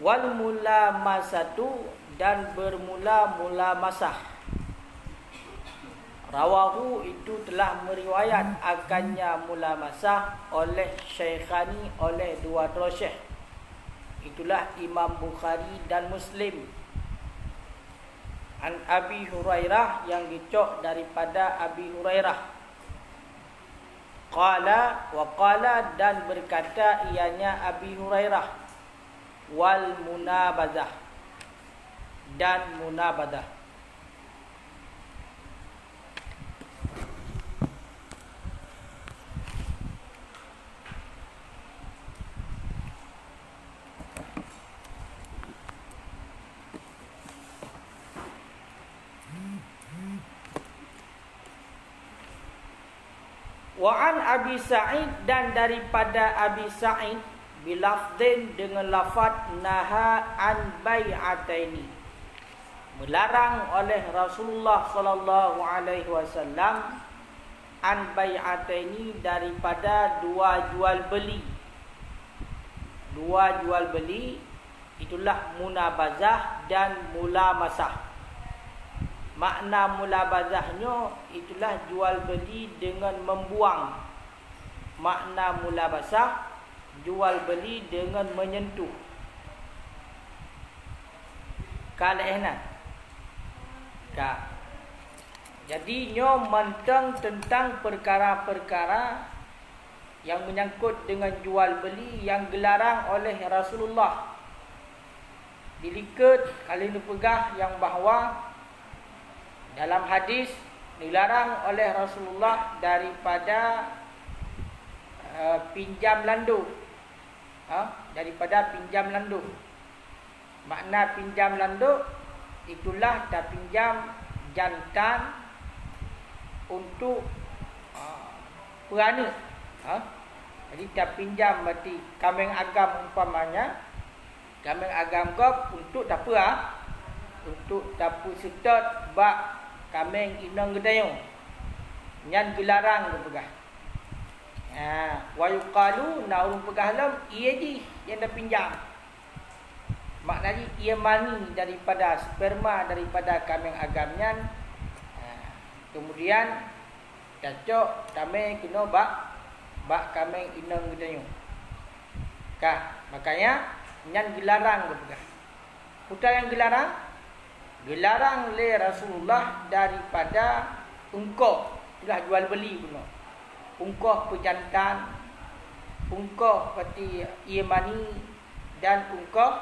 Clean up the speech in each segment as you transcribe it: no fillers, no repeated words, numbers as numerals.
Wal mulamasatu, dan bermula-mula masah. Rawahu, itu telah meriwayat akannya mula masah oleh Syekhani, oleh dua syekh. Itulah Imam Bukhari dan Muslim. An Abi Hurairah, yang dicok daripada Abi Hurairah. Qala wa qala, dan berkata ianya Abi Hurairah, wal munabazah, dan munabazah. Wa an Abi Sa'id, dan daripada Abi Sa'id, bilafdin, dengan lafaz naha an bai'ataini, melarang oleh Rasulullah sallallahu alaihi wasallam an bai'ataini, daripada dua jual beli. Dua jual beli itulah munabazah dan mulamasah. Makna mulabazahnya itulah jual beli dengan membuang. Makna mulabazah, jual beli dengan menyentuh. Kalehna. Jadi nyo mentang tentang perkara-perkara yang menyangkut dengan jual beli yang dilarang oleh Rasulullah. Dilikat kali pegah yang bahawa dalam hadis dilarang oleh Rasulullah daripada pinjam landu. Daripada pinjam landu. Makna pinjam landu itulah dah pinjam jantan untuk perana. Jadi dah pinjam berarti kambing agam umpamanya. Kambing agam kau untuk apa? Untuk dapur sedot bak kambing inang gedayung. Nyan gelarang tu pegah. Wa yuqalu, na urung pegah lam ia di yang dah pinjam. Maknanya ia mani daripada sperma daripada kambing agam nyan. Kemudian cocok kambing kena bak kambing inang gedayung. Makanya nyan gelarang tu pegah. Putar yang dilarang oleh Rasulullah daripada ungkoh. Itulah jual beli pula. Ungkoh pejantan, ungkoh seperti Yemani, dan ungkoh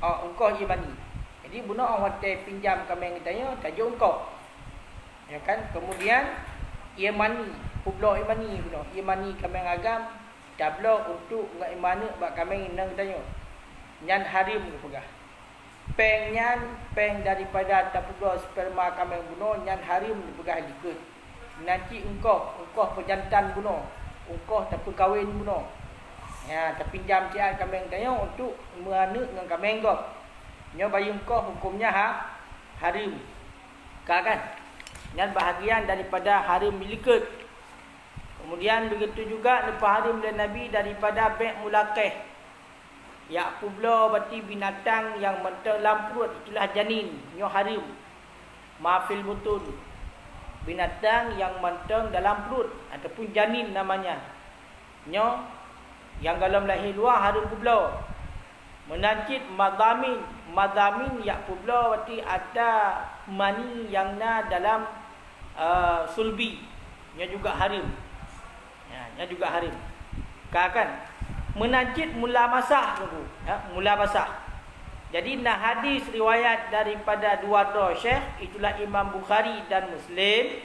ungkoh Yemani. Jadi bunuh orang hotel pinjam kambing katanya tajuk ungkoh. Ya kan? Kemudian Yemani, pulau Yemani pula. Yemani kambing agam tablo untuk ngai mana bak kambing nang katanya. Nyan harim ke pegah. Peng nyan, peng daripada tapuga sperma kambing bunuh, nyan harim dipegah dikut. Nanti ungkoh pejantan bunuh. Ungkoh tapi kahwin bunuh. Ya, terpinjam cian kambing tanya untuk menganak dengan kambing kau. Nyo bayi ungkoh hukumnya harim. Kan? Nyan bahagian daripada harim milikut. Kemudian begitu juga lepas harim dan Nabi daripada bai' mulaqih. Ya'qublah berarti binatang yang mentang dalam perut, itulah janin, nyo harim. Mafil butun, binatang yang mentang dalam perut ataupun janin namanya. Nyo yang dalam lahir luar harim kublah. Menancit madamin ya'qublah berarti ada mani yang dalam sulbi. Nyo juga harim. Nyo juga harim. Kan? Menancit mula basah dulu, mula basah. Jadi nah hadis riwayat daripada dua syekh, itulah Imam Bukhari dan Muslim,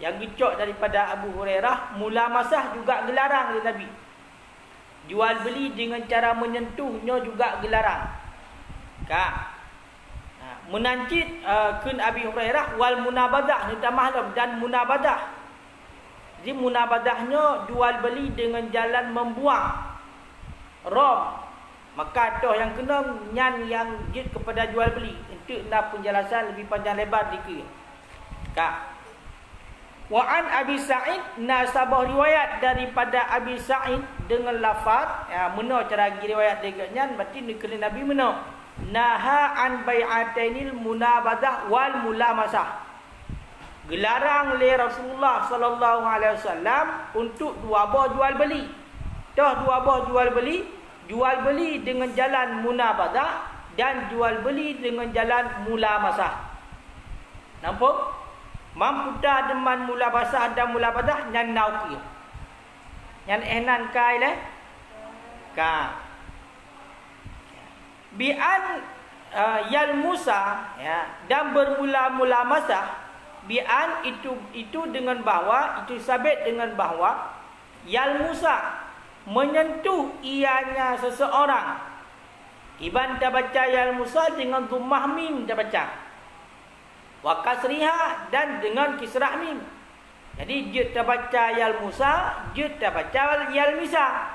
yang dicok daripada Abu Hurairah, mula basah juga dilarang oleh Nabi. Jual beli dengan cara menyentuhnya juga dilarang. Menancit kun Abi Hurairah wal munabadah, ni tamah dan munabadah. Jadi munabadahnya jual beli dengan jalan membuang. Maka toh yang kena nyan yang jid kepada jual beli. Untuk nak penjelasan lebih panjang lebar dikit. Wa an Abi Sa'id nasabah riwayat daripada Abi Sa'id dengan lafaz meno cara riwayat dia berarti nikeli Nabi meno naha an bai'atainil munabadah wal mulamasah. Gelarang oleh Rasulullah sallallahu alaihi wasallam untuk dua buah jual beli. Dah dua buah jual beli dengan jalan munabadah dan jual beli dengan jalan mulamasah. Nampak? Mampu dah deman mula basah dan mula badah nyan nauki. Nyan ehnan kai le. Ka. Bi'an yal Musa ya dan bermula-mula masa bi'an itu dengan bahwa itu sabit dengan bahwa yal Musa menyentuh ianya seseorang. Iban dah baca yal Musa dengan dhammah mim dah baca. Wa kasriha dan dengan kisrah mim. Jadi dia terbaca yal Musa, dia terbaca yal Misa.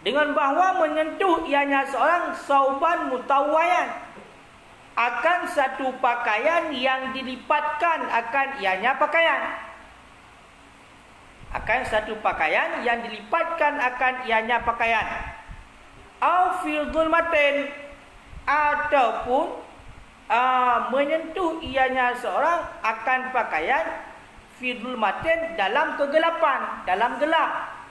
Dengan bahawa menyentuh ianya seorang sauban mutawwayan akan satu pakaian yang dilipatkan akan ianya pakaian. Akan satu pakaian yang dilipatkan akan ianya pakaian. Au fil dhulmatin ataupun menyentuh ianya seorang akan pakaian fidul matin dalam kegelapan, dalam gelap.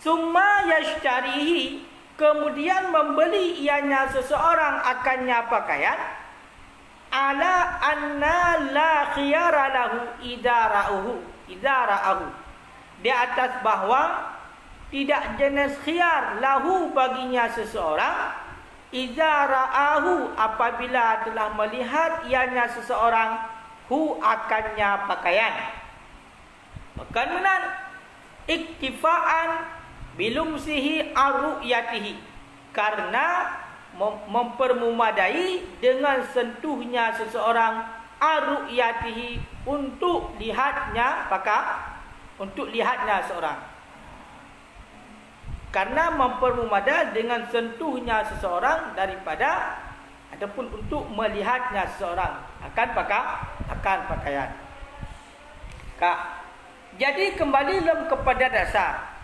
Summa yashtarihi, kemudian membeli ianya seseorang akannya pakaian ala anna la khiyara lahu idara'ahu, di atas bahwa tidak jenis khiyar lahu baginya seseorang iza ra'ahu, apabila telah melihat ianya seseorang hu akannya pakaian. Bahkan menan iktifaan bilumsihi ar-ru'yatihi, karena mempermumadai dengan sentuhnya seseorang ar-ru'yatihi untuk lihatnya seorang. Karena mempermudah dengan sentuhnya seseorang daripada ataupun untuk melihatnya seseorang akan pakaian. Jadi kembali kepada dasar.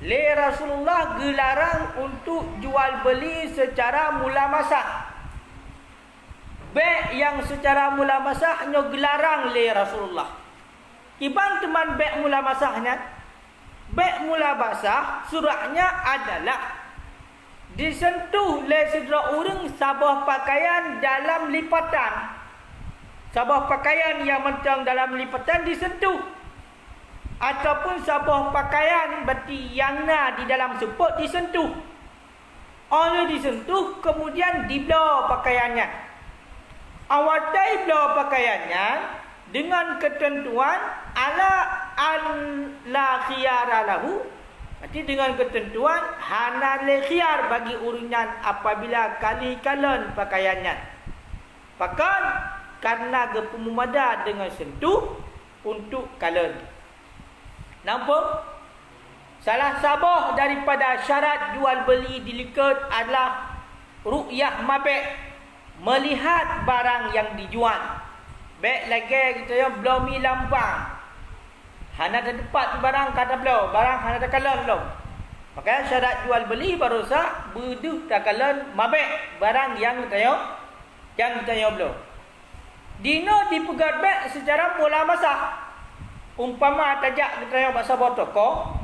Le Rasulullah gelarang untuk jual beli secara mulamasah. Beg yang secara mulamasah hanya gelarang le Rasulullah. Iban teman beg mulamasahnya. Beg mula basah surahnya adalah disentuh oleh sedera orang sabah pakaian dalam lipatan. Sabah pakaian yang mentang dalam lipatan disentuh. Ataupun sabah pakaian berarti yang di dalam seput disentuh. Oleh disentuh kemudian dibela pakaiannya. Awatai bela pakaiannya dengan ketentuan ala an la khiyara lahu, berarti dengan ketentuan hana le khiyar bagi uringan apabila kali-kalan pakaiannya. Bahkan karena gepumumada dengan sentuh untuk kalan. Nampak? Salah sabah daripada syarat jual beli dilikat adalah ru'yah mabek, melihat barang yang dijual. Baik lagi kita ya blomi lambang. Hana ada tepat barang kata belum, barang hana ada kalan belum. Maka syarat jual beli baru sah beduh takalan mabek barang yang kita ya belum. Dino dipegat baik secara mula masa. Umpama tajak kita ya bahasa toko.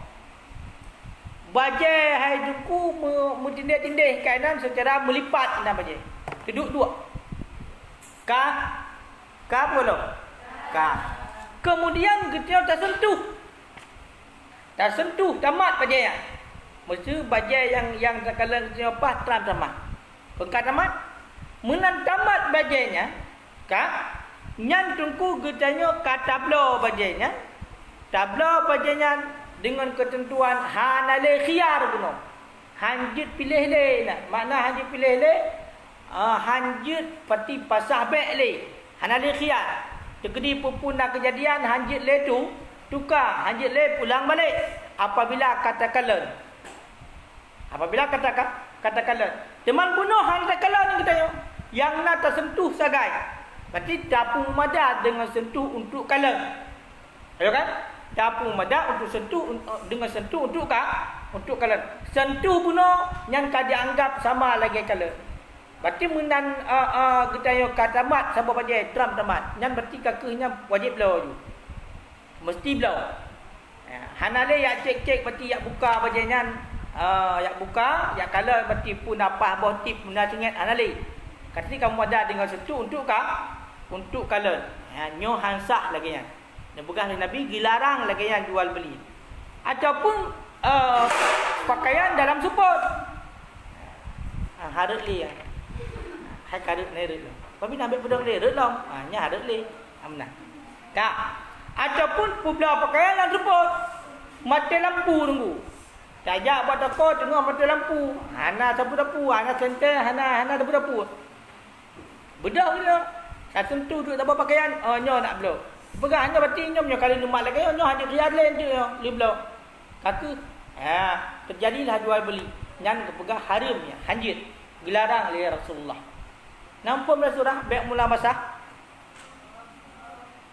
Bajai hai duku mentindih-tindih kainan secara melipat ina bajai. Duduk dua. Ka belum? Kemudian kita tersentuh tamat bajai. Mesti bajai yang sekalan kita pas tamat. Pengkat tamat menan tamat bajainya nyan tungku getanya katablo bajainya. Tablo bajainya dengan ketentuan hanale khiyar guna. Hanjit pilih le nak. Makna hanjit pilih le hanjit pati pasah bek le. Hanale khiyar. Jadi pupuna kejadian hanjit le tu tukar, hanjit le pulang balik apabila katakan. Apabila katakan teman bunuh han katakan kita yang nak tersentuh sagai. Berarti dapur mumadah dengan sentuh untuk color. Ya kan? Dapur mumadah untuk sentuh dengan sentuh untuk color. Sentuh pula yang kada dianggap sama lagi color. Berarti menan kita yo katamat sama baje drum tamat. Yang berarti kakehnya wajib blow tu. Mesti blow. Hanale yak cek berarti yak buka baje nyan yak buka yak color berarti pun apa boh tip mena singet hanale. Ketika kamu ada dengan sentuh untuk color. Nyo hansah lagi nya. Dan bukan Nabi dilarang lagi yang jual beli. Ataupun pakaian dalam support. Harut li. Hai karut ni rut. Tapi nak ambil pedang dia rut lah. Nya harut li. Amna. Kak. Ataupun pula pakaian dalam support. Mati lampu tunggu. Tajak buat toko tengah mati lampu. Hana sapu-sapu, hana center, hana sapu-sapu. Bedah dia. Saya sentuh duduk tak pakaian. Nyo nak blow. Pegang hanya berarti nyo kali numat lagi. Nyo hanya riad lain je. Li blow. Kata. Terjadilah jual beli. Yang kepegang haram ya. Hanjit. Dilarang oleh Rasulullah. Nampak dalam surah baik mula basah.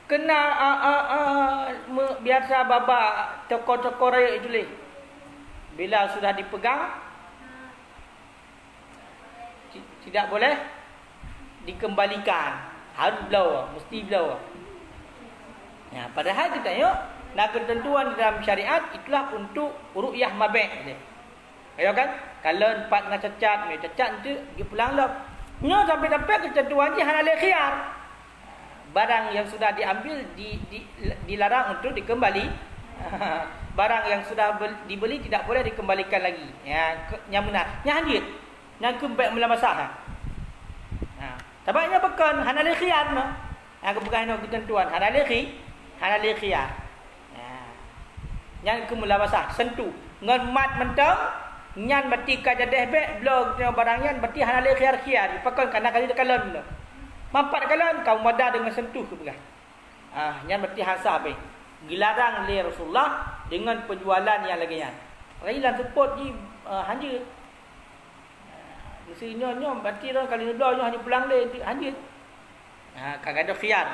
Kena biasa baba toko-toko raya itu leh. Bila sudah dipegang tidak boleh dikembalikan. Harus blow, mesti blow. Ya, padahal kita tengok nak ketentuan dalam syariat itulah untuk ru'yah mabek dia. Ya kan? Kalau 4 dengan cacat, tu dia pulang lah. Nyo sampai ketentuan je halal khiyar. Barang yang sudah diambil dilarang untuk dikembali. Barang yang sudah dibeli tidak boleh dikembalikan lagi. Yang benar. Yang hadit. Yang kembali mula masalah. Tabatnya bukan halal khiyar no. Yang bukan ketentuan halal khiyar. Yang kemula basah sentuh. Ngan mat mentang nyan berarti kajadah bek blog tengok barang yan berarti halal khiyar. Pakai kana kali dekalon. Mampat kalon kau madah dengan sentuh ke belah. Yang berarti hasah be. Dilarang oleh Rasulullah dengan penjualan yang lagi yan. Railan support di hanja. Mesti nyo berarti orang kali nyo hanya pulang le hanja. Kagak ada khiyar.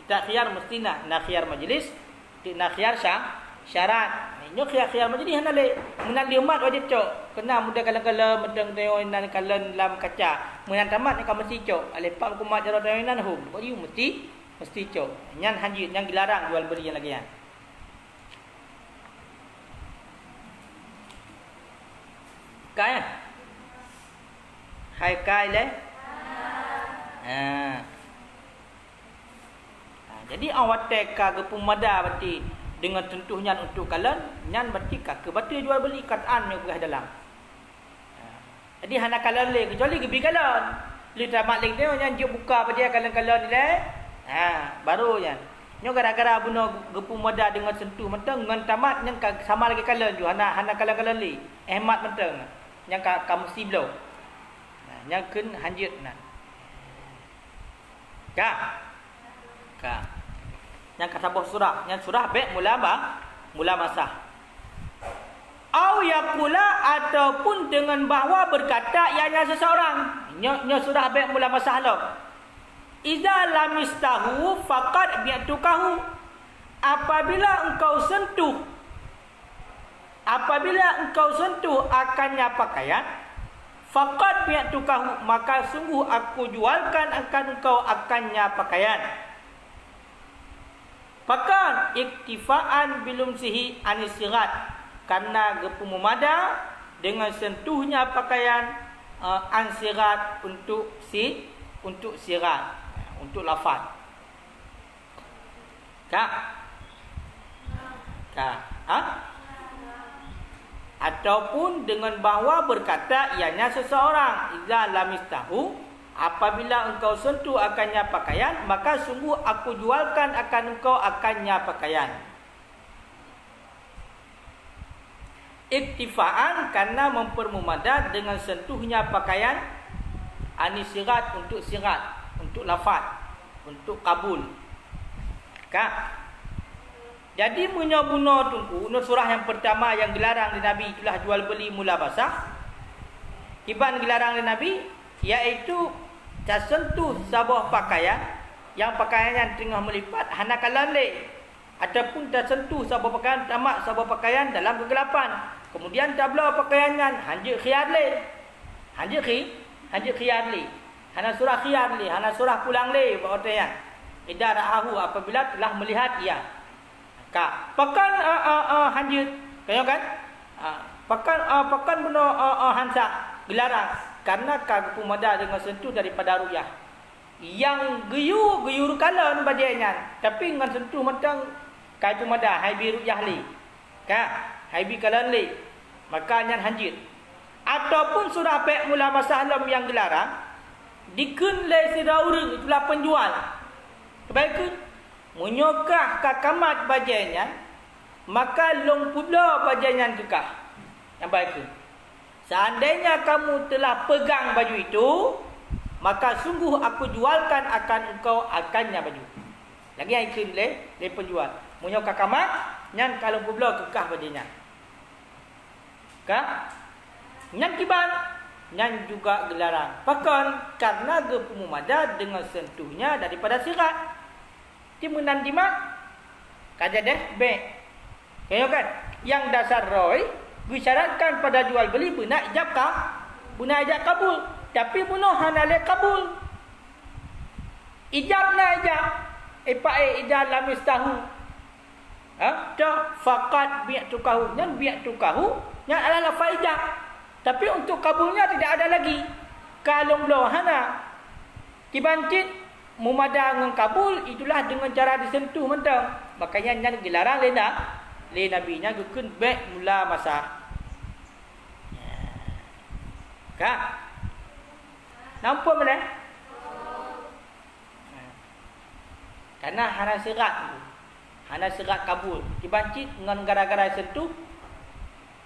Kita khiyar mesti nak khiyar majlis, nak khiyar syarat. Nyo khiyar majlis hana le menan limat wajib cok. Kena mudah kala-kala medang tengok nan kalan lam kaca. Menan tamat ni kau mesti cok. Alepak kumat cara tengok nan hum. Kau you mesti cok. Nyan hanjit yang dilarang jual beli yang lagi yan. Kai hai kai le. Jadi awak teka gepung mada berarti dengan tentuhnya untuk kalian nyan berarti ke batal jual beli kataan yang berada dalam. Jadi hana kalian le kecuali gebi kalian. Li tamat lek dia nyan juk buka pada kalian ni le. Baru yan. Nyo gara-gara buno gepung mada dengan sentuh mentang ngan tamat yang sama lagi kalian ju hana kalian li. Hemat mentang. Yang kamu mesti blow. Yang ken hanjit nah. Ka. Yang kata bawah surah, yang surah baik mula masah. Au yaqula ataupun dengan bahawa berkata ianya seseorang. Nya surah baik mula masah lo. Iza lamistahu faqad bi'tukahu. Apabila engkau sentuh akannya pakaian, faqad bi'tukahu, maka sungguh aku jualkan akan engkau akannya pakaian. Pakan iktifaan bilumsihi anisirat, karena gepung memada dengan sentuhnya pakaian ansirat untuk sirat, untuk lafaz. Ataupun dengan bahawa berkata ianya seseorang, idza lamistahu, apabila engkau sentuh akannya pakaian, maka sungguh aku jualkan akan engkau akannya pakaian. Iktifaan karena mempermumadah dengan sentuhnya pakaian, anisirat untuk sirat, untuk lafaz, untuk kabul. Jadi punya-punya tunggu surah yang pertama yang dilarang di Nabi itulah jual beli mula basah. Iban dilarang di Nabi iaitu tersentuh sebuah pakaian yang pakaiannya tengah melipat hana kalan le, ataupun tersentuh sebuah pakaian tamak sebuah pakaian dalam kegelapan, kemudian tabla pakaiannya hanya khiyar le, hanya khiyar le, hana surah khiyar le, hana surah pulang le berarti idza ra'ahu apabila telah melihat ia. Ka pakan hanya kaya kan? Pakan benda hansa gelarang karena kagpu mada dengan sentuh daripada ruyah. Yang geyur kalan badianya, tapi dengan sentuh mentang kagpu mada haibi ruyah li. Ka haibi kalan li. Maka nyan hanjit. Ataupun surah pe mula masalam yang gelarang dikun le sira urang itulah penjual. Kebaikan menyokah kakamat bajanya, maka long pula bajanya kekah. Yang baik. Seandainya kamu telah pegang baju itu, maka sungguh aku jualkan akan engkau akannya baju. Lagi yang iklim le penjual. Menyokah kakamat, nyan kalau pula kekah bajanya. Ka? Nyan kiban, nyan juga gelarang. Pakan karena gepumumada dengan sentuhnya daripada sirat. Timunan dimak kaja deh B. Kaya kan? Yang dasar roy disyaratkan pada jual beli bina ijab kah? Bina ijab kabul. Tapi bunuh hanale kabul. Ijab na ijab. Ipae ijab lamis tahu. Fakat biak tukahu. Yang biak tukahu. Yang adalah faijab. Tapi untuk kabulnya tidak ada lagi. Kalau belum hana. Kibancit. Mumada dengan kabul itulah dengan cara disentuh mentang. Makanya yang dilarang le nabinya gukun baik mula masa. Kak. Nampak mana? Karena hana sirat kabul. Dibancit dengan gara-gara sentuh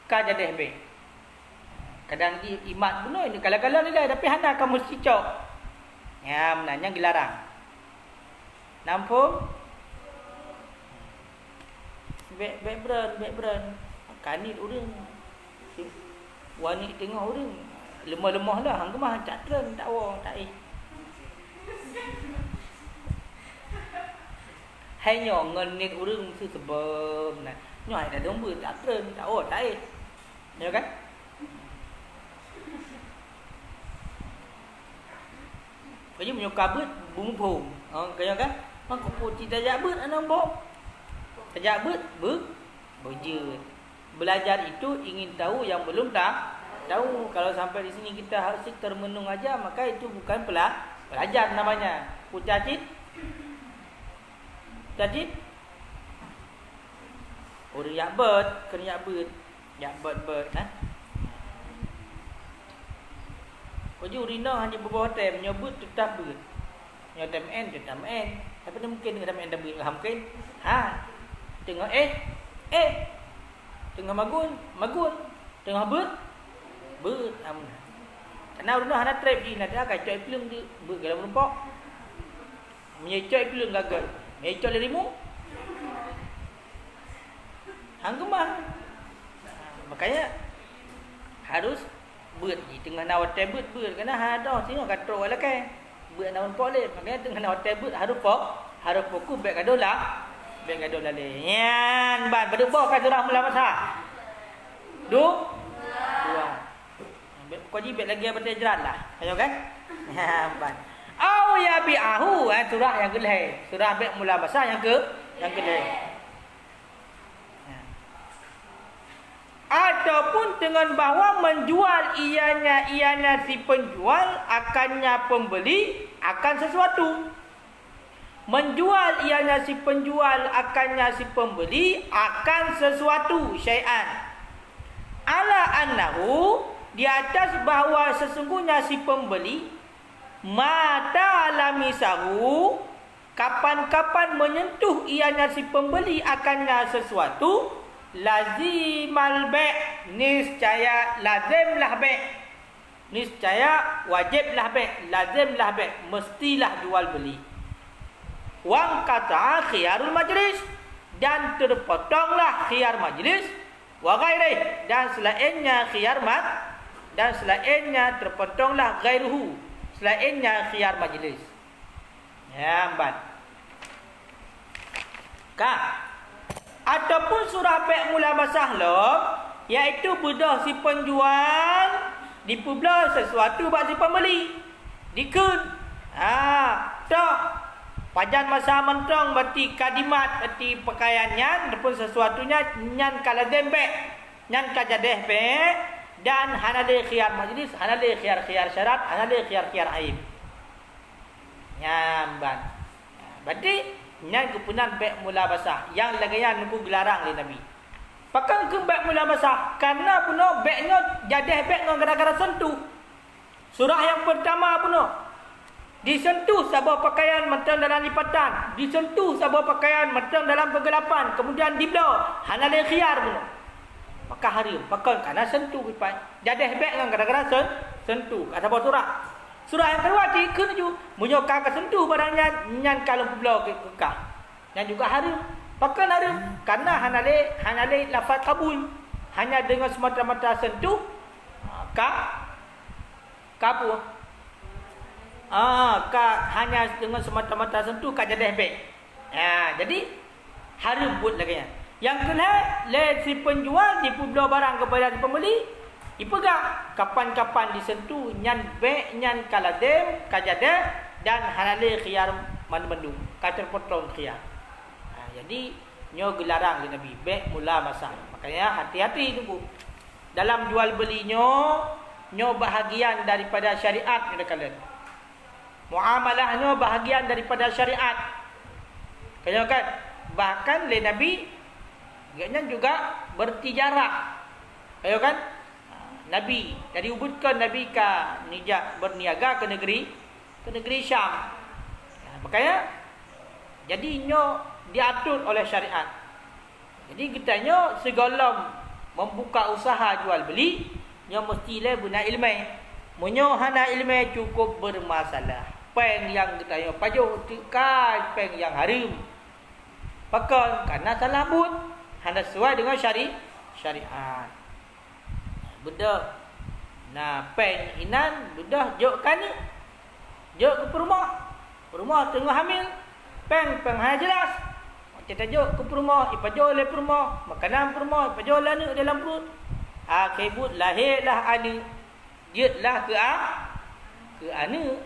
ka jadi baik. Kadang di imat bunuh ini kala-kala ni dah tapi hana kamu cicok. Ya, menanya gelarang. Nampak? Background. Kanit orang. Wanit tengah orang. Lemah-lemah lah. Hang kemah tak trend, tak wong, tak Hanya ngenit orang tu sebab nak. Nyai dah domba tak trend, tak wong, tak ya kan? Kaya menyokap bet bumbu. Kaya kan? Mak putih tajak bet anak bok. Tajak bet berje. Belajar itu ingin tahu yang belum tahu. Kalau sampai di sini kita harus termenung aja, maka itu bukan pelajar namanya. Kucacit. Orang yak bet, kena yak bet. Yak bet, Jadi urina hanya beberapa tem nyebut tetap ber. Nya tem n. Tapi dia mungkin dengan tem n dah ber mungkin. Tengah tengah magun. Tengah ber. Amna. Karena urina hana trap di nak ada coy pelung di ber dalam rumpok. Menyecoi pelung gagal. Menyecoi lerimu. Hang kemah. Makanya harus beut di tengah nawat tebut beut kena ada tengok katro wala kan beut naon pole makanya tengah nawat tebut harus fokus baik gadola le yan ban pada boh kan surah mula masa dua kau jibet lagi apa tajrat lah ayo kan ban au ya bi'ahu surah yang kelih surah baik mula masa yang kelih ataupun dengan bahawa menjual ianya si penjual akannya pembeli akan sesuatu. Menjual ianya si penjual akannya si pembeli akan sesuatu syai'an. Ala annahu di atas bahawa sesungguhnya si pembeli mata lamisahu kapan-kapan menyentuh ianya si pembeli akannya sesuatu lazimal ba' niscaya lazimlah ba' niscaya wajiblah ba' lazimlah ba' mestilah jual beli wang qata'a khiyarul majlis dan terpotonglah khiyar majlis wa ghairihi dan selainnya khiyar dan selainnya terpotonglah ghairuhu selainnya khiyar majlis. Ya, empat. Ataupun surah bai' mulabasah lah, iaitu bedah si penjual dipubla sesuatu bak si pembeli. Dikun. Dah. Pajan masa mentong berarti kadimat berarti pakaiannya ataupun sesuatunya nyan kala dembek, nyan kajadeh be dan hanade khiyar majlis, hanade khiyar syarat, hanade khiyar aib. Nyamban. Berarti nyan kepunan bai' mulabasah yang lagayan ku gelarang oleh Nabi. Pakan ke bai' mulabasah karena puno baiknya jadeh baik dengan gara-gara sentuh. Surah yang pertama puno disentuh sebuah pakaian mentang dalam lipatan, disentuh sebuah pakaian mentang dalam kegelapan, kemudian dibla hanale khiyar pun maka haram pakai karena sentuh pipai jadeh baik dengan gara-gara sentuh kata surah. Surah yang kedua dikun ju munyoka ke sentuh barangnya nyan kalau bla ke kekah yang juga haram pakai haram karena hanale lafaz kabul hanya dengan semata-mata sentuh kapu hanya dengan semata-mata sentuh kajadeh baik. Jadi haram buat lagi. Yang kedua, le si penjual dipubla barang kepada si pembeli, dipegang kapan-kapan disentuh nyan baik nyan kaladem kajadeh dan halal khiyar mandu kata potong khiyar. Jadi nyo gelarang di Nabi baik mula masa. Makanya hati-hati tunggu. Dalam jual beli nyo bahagian daripada syariat ni kalian. Muamalahnya bahagian daripada syariat. Kan? Bahkan le Nabi agaknya juga bertijarah. Kan? Nabi dari ubudkan Nabi ka nijak berniaga ke negeri Syam. Makanya jadi nyo diatur oleh syariat. Jadi kitanya segala membuka usaha jual beli nyo mesti le guna ilmu. Munyo hana ilmu cukup bermasalah. Peng yang kita pajo tikai peng yang haram. Pakai karena salah but hana sesuai dengan syariat. Benda peng inan budah jokkan jok ke rumah tengah hamil peng hanya jelas. Kita jok ke rumah ipajo le rumah makanan rumah ipajo la ni dalam perut. Kebut lahirlah ani jetlah ke anu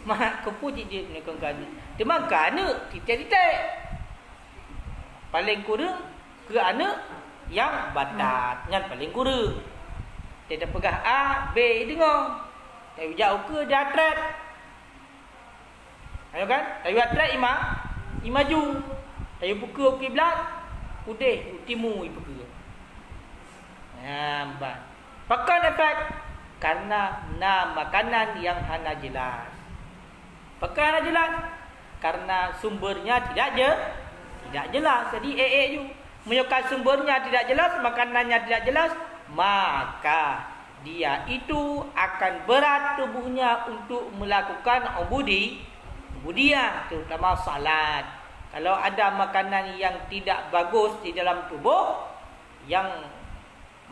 mak kepuji dia ni kan demang ke anak titik-titik paling kurang ke anak yang batat yang paling kurang dia dah pegah A B dengar tapi jauh ke dia atret ayo kan tapi atret imaju tapi pukul kiblat udeh timu pukul nampak pakai efek karena makanan yang hana jelas. Pakai hana jelas karena sumbernya tidak jelas. Jadi ju. Menyukai sumbernya tidak jelas, makanannya tidak jelas, maka dia itu akan berat tubuhnya untuk melakukan ubudiyah, terutama salat. Kalau ada makanan yang tidak bagus di dalam tubuh,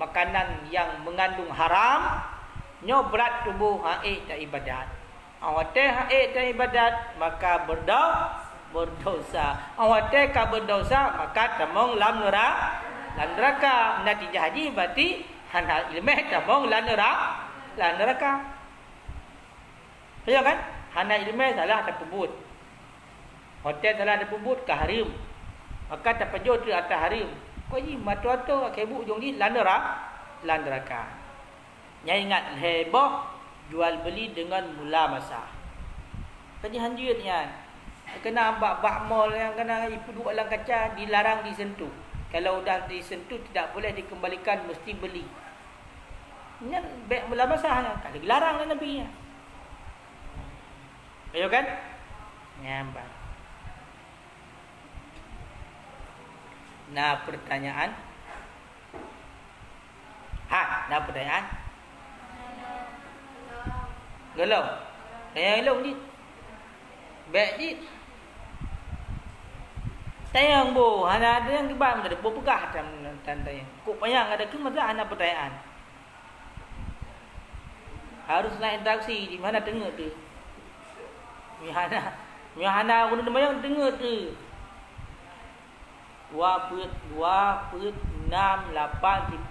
makanan yang mengandung haram, nyo berat tubuh haid dan ibadat. Awate haid dan ibadat maka berdosa. Awate ka berdosa maka tamong lam neraka. Natijah haji berarti hana ilmu tamong lam neraka. Ya kan? Hana ilmu salah terpubut. Hotel salah terpubut ke haram. Maka terpejut atas haram. Kau ni matu-atu kebu ujung ni landeraka. Yang ingat heboh jual beli dengan mula masa. Tadi hanjutnya kena bak mall yang kena ipu dua lang kaca dilarang disentuh. Kalau dah disentuh tidak boleh dikembalikan, mesti beli. Ini baik mula masa tak dilarang oleh Nabi nya. Ayo kan? Nyambang. Nah, pertanyaan. Pertanyaan. Gelau. Tanya gelau ni. Baik ni. Tanya bo, ada yang kebam ada pegah tanya. Kok payang ada ke masa ana pertanyaan. Harus naik taksi. Di mana tengah tu? Mihana guna bayang tengah tu. 2 per 6 8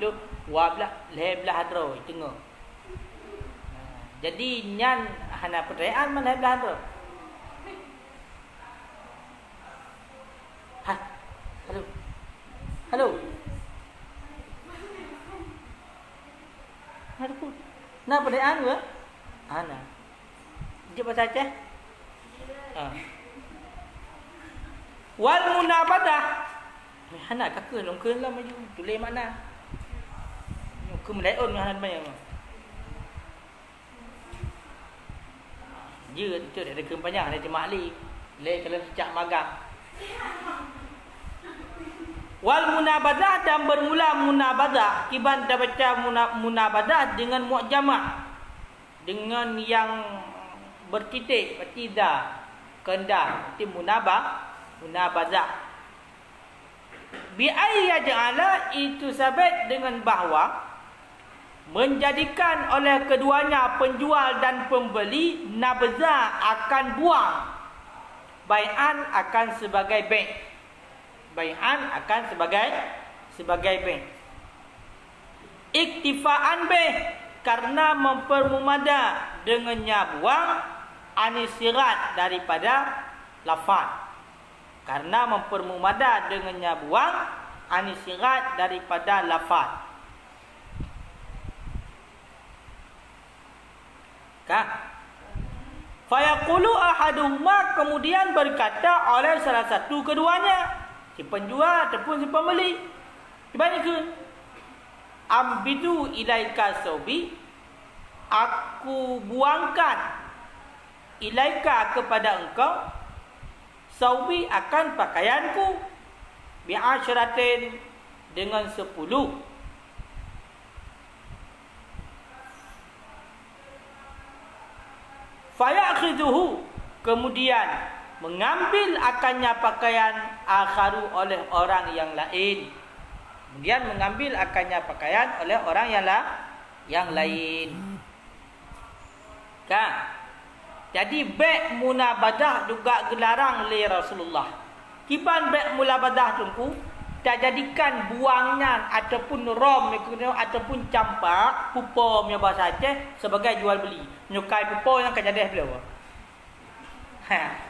10 12 hadro tengah. Jadi nyan hana pertanyaan mana hadro. Halo. Halo. Halo. Nah pertanyaan ke? Ana. Dia bahasa Aceh? Wal munabadah. Hana kakak long keun lah maju. Tulis mana? Ke melayon hana bayang. Dia itu ada keun panjang ada jemaah ali. Le kalau sejak magang. Wal munabadah dan bermula munabadah kiban dah baca munabadah dengan mu'jamah dengan yang bertitik bertida kendah itu munabadah bi ayya ja'ala itu sabit dengan bahawa menjadikan oleh keduanya penjual dan pembeli nabza akan buang bai'an akan sebagai bai'. Bai'an akan sebagai bai'. Iktifaan bai' karena mempermumada dengannya buang anisirat daripada lafaz. Karena mempermumada dengannya buang anisirat daripada lafaz. Kah? Fayaqulu ahaduhuma kemudian berkata oleh salah satu keduanya, si penjual ataupun si pembeli, kebanyakan ambidu ilaika saubi, aku buangkan ilaika kepada engkau saubi akan pakaianku bi'asyratin dengan 10. Fayakhidhuhu kemudian mengambil akannya pakaian akharu oleh orang yang lain. Kemudian mengambil akannya pakaian oleh orang yang lain. Kan? Jadi bai' munabadah juga dilarang oleh Rasulullah. Kiban bai' munabadah tu tak jadikan buangnya ataupun rom ataupun campak pupa punya bahasa Aceh sebagai jual beli. Nyukai pupa yang kajadah beliau.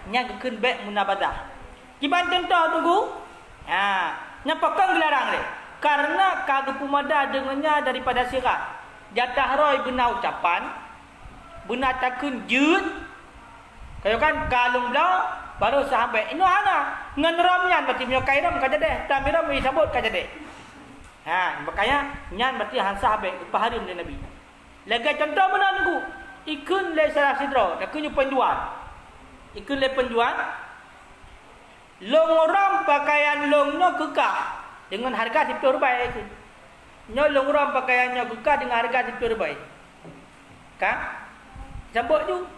Yang kekun bai' munabadah. Kiban contoh tunggu. Nyapakang dilarang dia. Karena kagak pumada dengannya daripada sirat. Jatah roy guna ucapan. Guna takun jud. Kaya kan kalung belau baru sahabat. Ini ana ngan ramnya berarti nyokai ram kajadah. Tamiram disebut kajadah. Makanya nyan berarti han sahabat paharim dengan Nabi. Lagi contoh mana tunggu. Ikun le salah sidra, takun penjual. Ikut le penjual long orang pakaian longnya kekah dengan harga RM10 itu. Nyo long orang pakaiannya kekah dengan harga RM10. Kan? Sambut tu.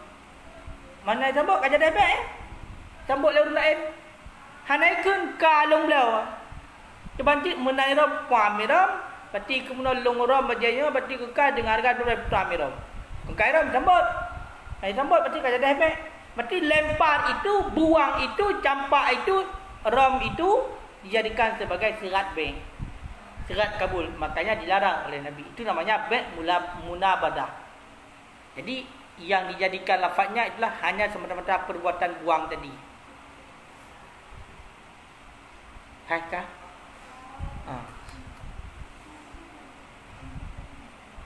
Mana sambut kaja debek Sambut le lain. Hanaikun ka long belau. Cebantik menairam pamiram, pati kemudian long orang bajanya pati kekah dengan harga RM10. Kekairam sambut. Hai sambut pati kaja debek. Berarti lempar itu, buang itu, campak itu, ram itu dijadikan sebagai sirat bai'. Sirat kabul. Makanya dilarang oleh Nabi. Itu namanya bai' munabadah. Jadi yang dijadikan lafaznya itulah hanya semata-mata perbuatan buang tadi. Hakah?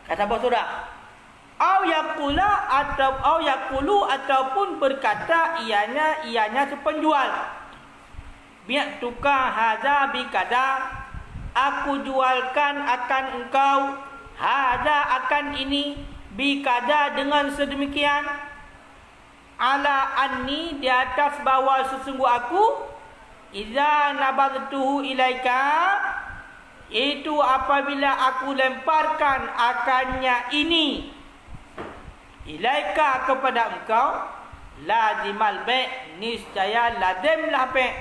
Kata Abu Surah. Au yaqulu ataupun berkata ianya sepenjual. Biak tukar hadza bi kada, aku jualkan akan engkau hadza akan ini bi kada dengan sedemikian ala anni di atas bawah sesungguh aku idza nabadtuhu ilaika itu apabila aku lemparkan akannya ini ilaika kepada engkau lazimal bai' niscaya lazimlah bai'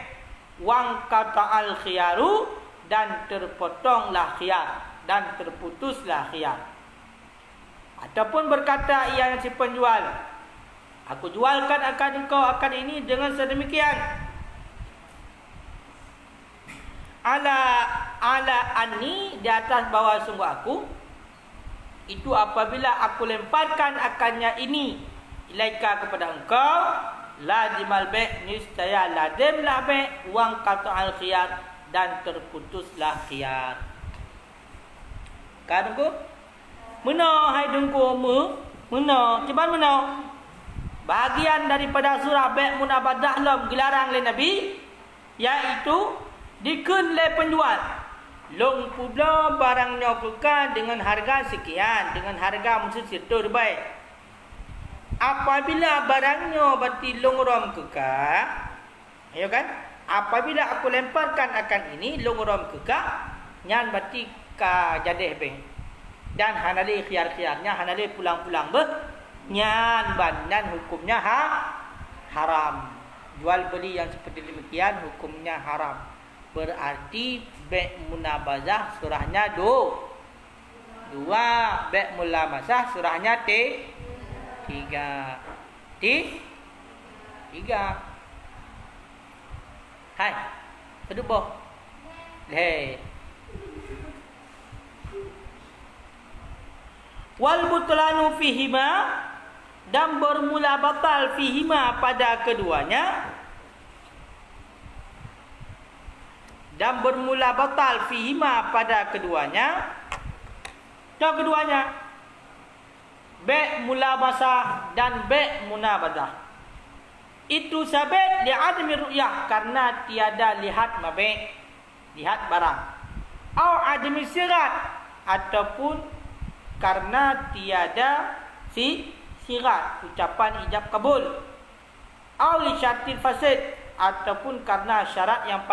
wang qata'al khiyaru dan terpotonglah khiyar dan terputuslah khiyar. Ataupun berkata ia si penjual, aku jualkan akan engkau akan ini dengan sedemikian. Ala anni, di atas bawah sungguh aku, itu apabila aku lemparkan akannya ini ilaika kepada engkau, lazimal bai', niscaya lazimlah bai', wang qata'al khiyar, dan terputuslah khiyar. Kan dengku? Mena hai dengku mena, cuba mena. Bahagian daripada surah bai' munabadah dalam gelaran oleh Nabi, iaitu dikeun oleh penjual. Long pula barangnya bukan dengan harga sekian, dengan harga mesti setor baik. Apabila barangnya berarti longrom kekak, ayo kan? Apabila aku lemparkan akan ini longrom kekak, nyan berarti ka jadeh be. Dan hanali khiyar-khiyarnya, hanali pulang-pulang be, nyan dan hukumnya haram. Jual beli yang seperti demikian hukumnya haram. Berarti bai' munabazah surahnya 2, bai' mulamasah surahnya 3. Hai, kedua. Hei. Wal butlanu fihima, dan bermula batal fihima pada keduanya. Dan bermula batal fihima pada keduanya. Yang keduanya, bai' mulabasah dan bai' munabadah. Itu sabit li'admi ru'yah, karena tiada lihat mabai', lihat barang. Au admi sirat, ataupun karena tiada sirat, ucapan ijab kabul. Au li syartil fasid, ataupun karena syarat yang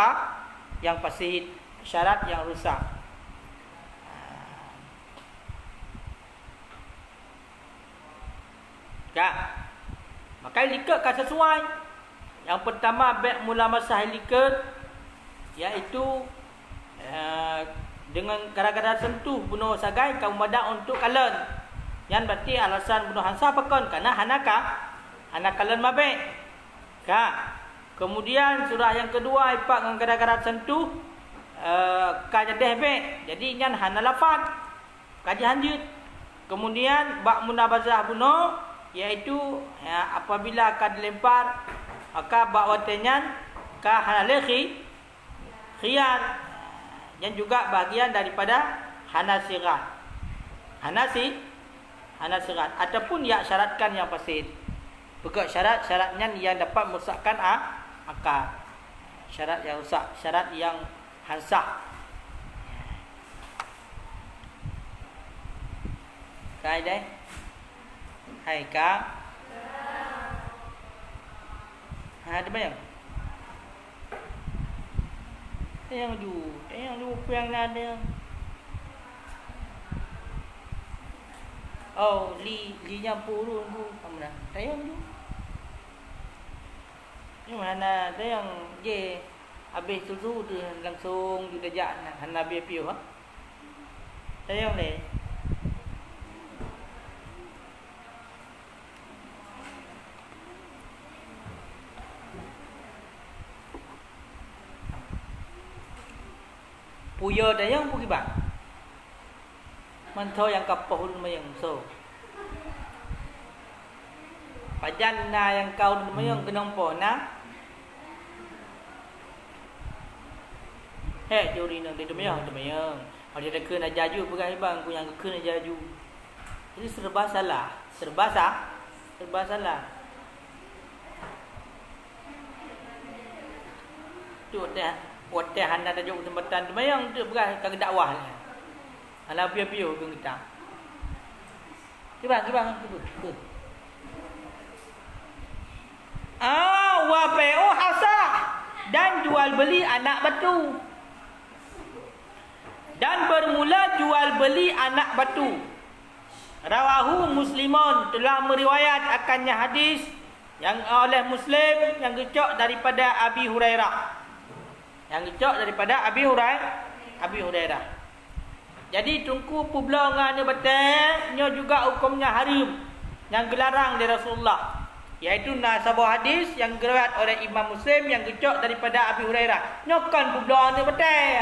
fasid, syarat yang rusak. Ya. Maka likat kan sesuai. Yang pertama bai' mulamasah likat, iaitu dengan gara-gara sentuh bunuh sagai kaum madak untuk kalen. Yang berarti alasan bunuh hansa pakon karena anak kalen mabai. Ka. Kemudian surah yang kedua ipak dengan gara-gara sentuh kajadeh be. Jadi nyan hana lafaz. Kaji lanjut. Kemudian bak munabazah bunuh, iaitu apabila akan dilempar maka bak watenyan ka hana khiyar, yang juga bahagian daripada hanasirat. Hanasirat ataupun yang syaratkan yang fasid. Pokok syaratnya yang dapat merosakkan akal. Syarat yang rusak, syarat yang hansah. Kaedah. Hai ka. Ada banyak. Yang yang ada. Oh, li nyampurun tu. Mana? Tayang tu. Ni mana tayang je habis tu langsung dia jak nak habis piu ha. Tayang ni. Puyo tayang pergi bang. Mantau yang kapal mayang so. Pajan na yang kau mayang kenang po na. Juri nang dia mayang. Ada ke nak jaju pegang bang ku yang ke nak jaju. Jadi serba salah. Serba salah. Tu Hotel handa tajuk tempatan tu mayang tu beras kagak dakwah ni. Ala piu-piu ke kita. Kibang. Wa bai'u hasah, dan jual beli anak batu. Dan bermula jual beli anak batu. Rawahu Muslimun, telah meriwayat akannya hadis yang oleh Muslim yang gecok daripada Abi Hurairah. Yang gecok daripada Abi Hurairah. Jadi tungku publa dengan ni betul, nyo juga hukumnya haram yang dilarang dari Rasulullah. Iaitu sebuah hadis yang diriwayat oleh Imam Muslim yang dicok daripada Abi Hurairah. Nyokan publa ni betul.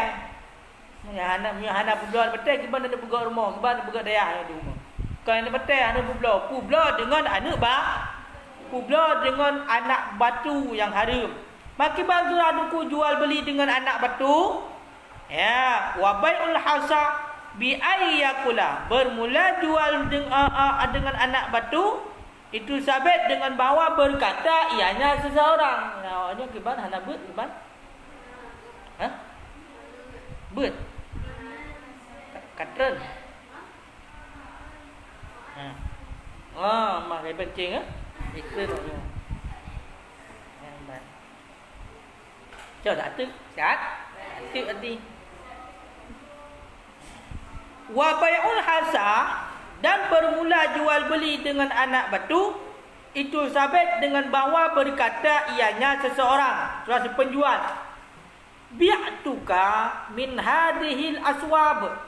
Hana publa betul, gimana nak buka rumah, gimana buka dayah di rumah. Kalau ni betul hana publa dengan anak publa dengan anak batu yang haram. Maki bang tungku jual beli dengan anak batu. Ya, wa bai'ul hasa bi ayyakula, bermula jual dengan anak batu itu sabit dengan bahawa berkata ianya seseorang. Namanya kiban hana bet kiban. Bet. Katren. Mak kai pencing ikut tu. Yang baik. Jauh tak tu? Sihat? Tu nanti. Wa bai'ul hasa, dan bermula jual beli dengan anak batu itu sabit dengan bahawa berkata ianya seseorang, suatu penjual. Bi'tuka min hadhil aswab,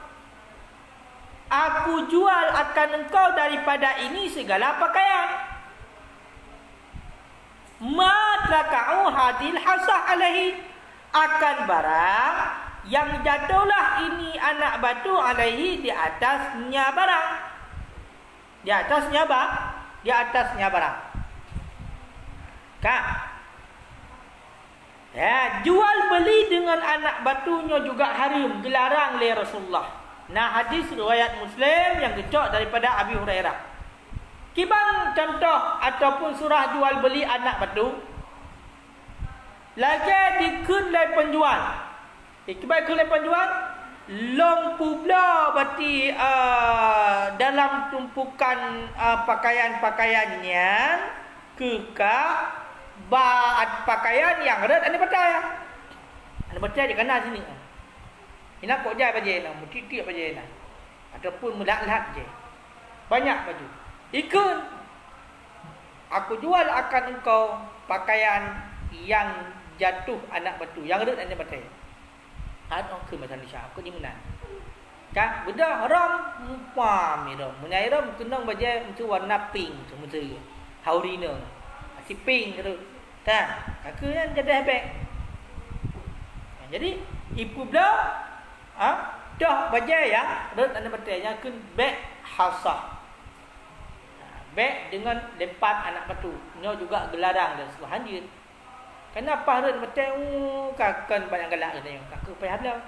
aku jual akan engkau daripada ini segala pakaian. Ma traka'u hadil hasa alaihi, akan barang yang jatuhlah ini anak batu alaihi, di atasnya barang. Di atasnya di atasnya barang. Kak. Ya, jual beli dengan anak batunya juga haram, dilarang oleh Rasulullah. Nah, hadis riwayat Muslim yang dicok daripada Abi Hurairah. Kibang contoh ataupun surah jual beli anak batu. Lagi dikun oleh penjual. Kibang oleh penjual, long pula berarti dalam tumpukan pakaian-pakaiannya kekak baat pakaian yang red anda percaya. Anda percaya di kanan sini. Ini kok jai baje nak, titik baje nak. Ataupun melat-lat je. Banyak baju. Ikut. Aku jual akan engkau pakaian yang jatuh anak batu, yang red anda percaya. Ada ke macam ni siapa ni menang. Kan benda haram pam ni dah. Munai haram kena baje macam warna pink semua tu. Haurina. Si pink tu. Tak. Kakak kan jadi habis. Jadi ibu pula dah baca ya, red anda bertanya kun beg hasah. Beg dengan lempat anak batu. Nyo juga gelarang dan sebuah hadis. Kenapa red bertanya kakak banyak galak dia. Kakak payah belah.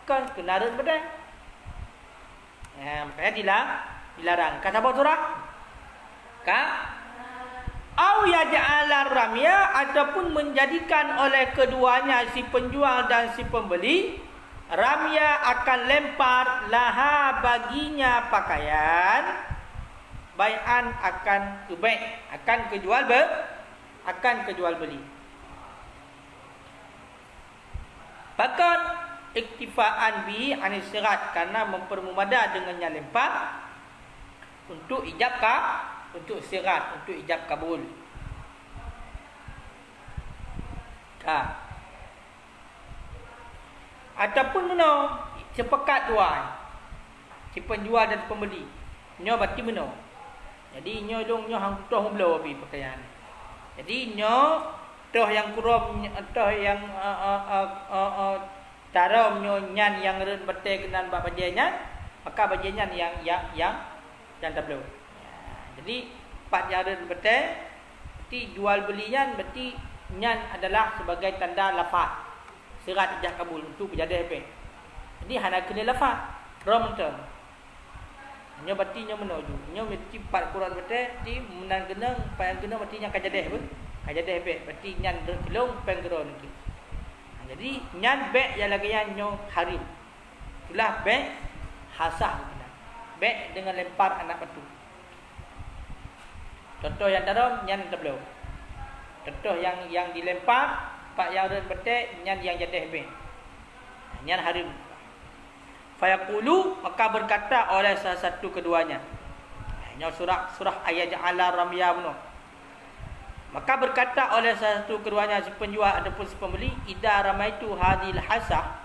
Kan kena red bertanya. Makanya dilarang. Kata apa surah? Kak au yaj'ala ramya, ataupun menjadikan oleh keduanya si penjual dan si pembeli ramya akan lempar laha baginya pakaian bai'an akan bai' akan kejual beli. Bahkan iktifaan bi anis sirat, karena mempermudah dengannya lempar untuk ijab untuk sirat, untuk ijab kabul. Ataupun mana sepakat tuan si penjual dan pembeli nyo berarti mana. Jadi nyo hang toh belah pi pakaian. Jadi nyo toh yang kurom toh yang cara nyo nyan yang ren betul kenan bab bajenya, maka bajenya yang tak perlu. Jadi part yang ren betul berarti jual belian berarti nyan adalah sebagai tanda lafaz sirat ijab kabul untuk berjadah apa. Jadi hana kena lafaz rom tu. Nyo berarti nyo menuju. Nyo mesti part Quran betul di menang kena payang kena berarti yang kajadah apa? Kajadah apa? Berarti nyan kelong penggeron itu. Jadi nyan beg yang lagi yang nyo harim. Itulah beg hasah. Beg dengan lempar anak batu. Contoh yang dalam nyan tak belum. Contoh yang dilempar pak yang ren betul nyan yang jadah be. Nyan harim. Fayaqulu, maka berkata oleh salah satu keduanya. Nyo surah ayaj'ala ramya bunuh. Maka berkata oleh salah satu keduanya si penjual ataupun si pembeli, idza ramaitu hadil hasah,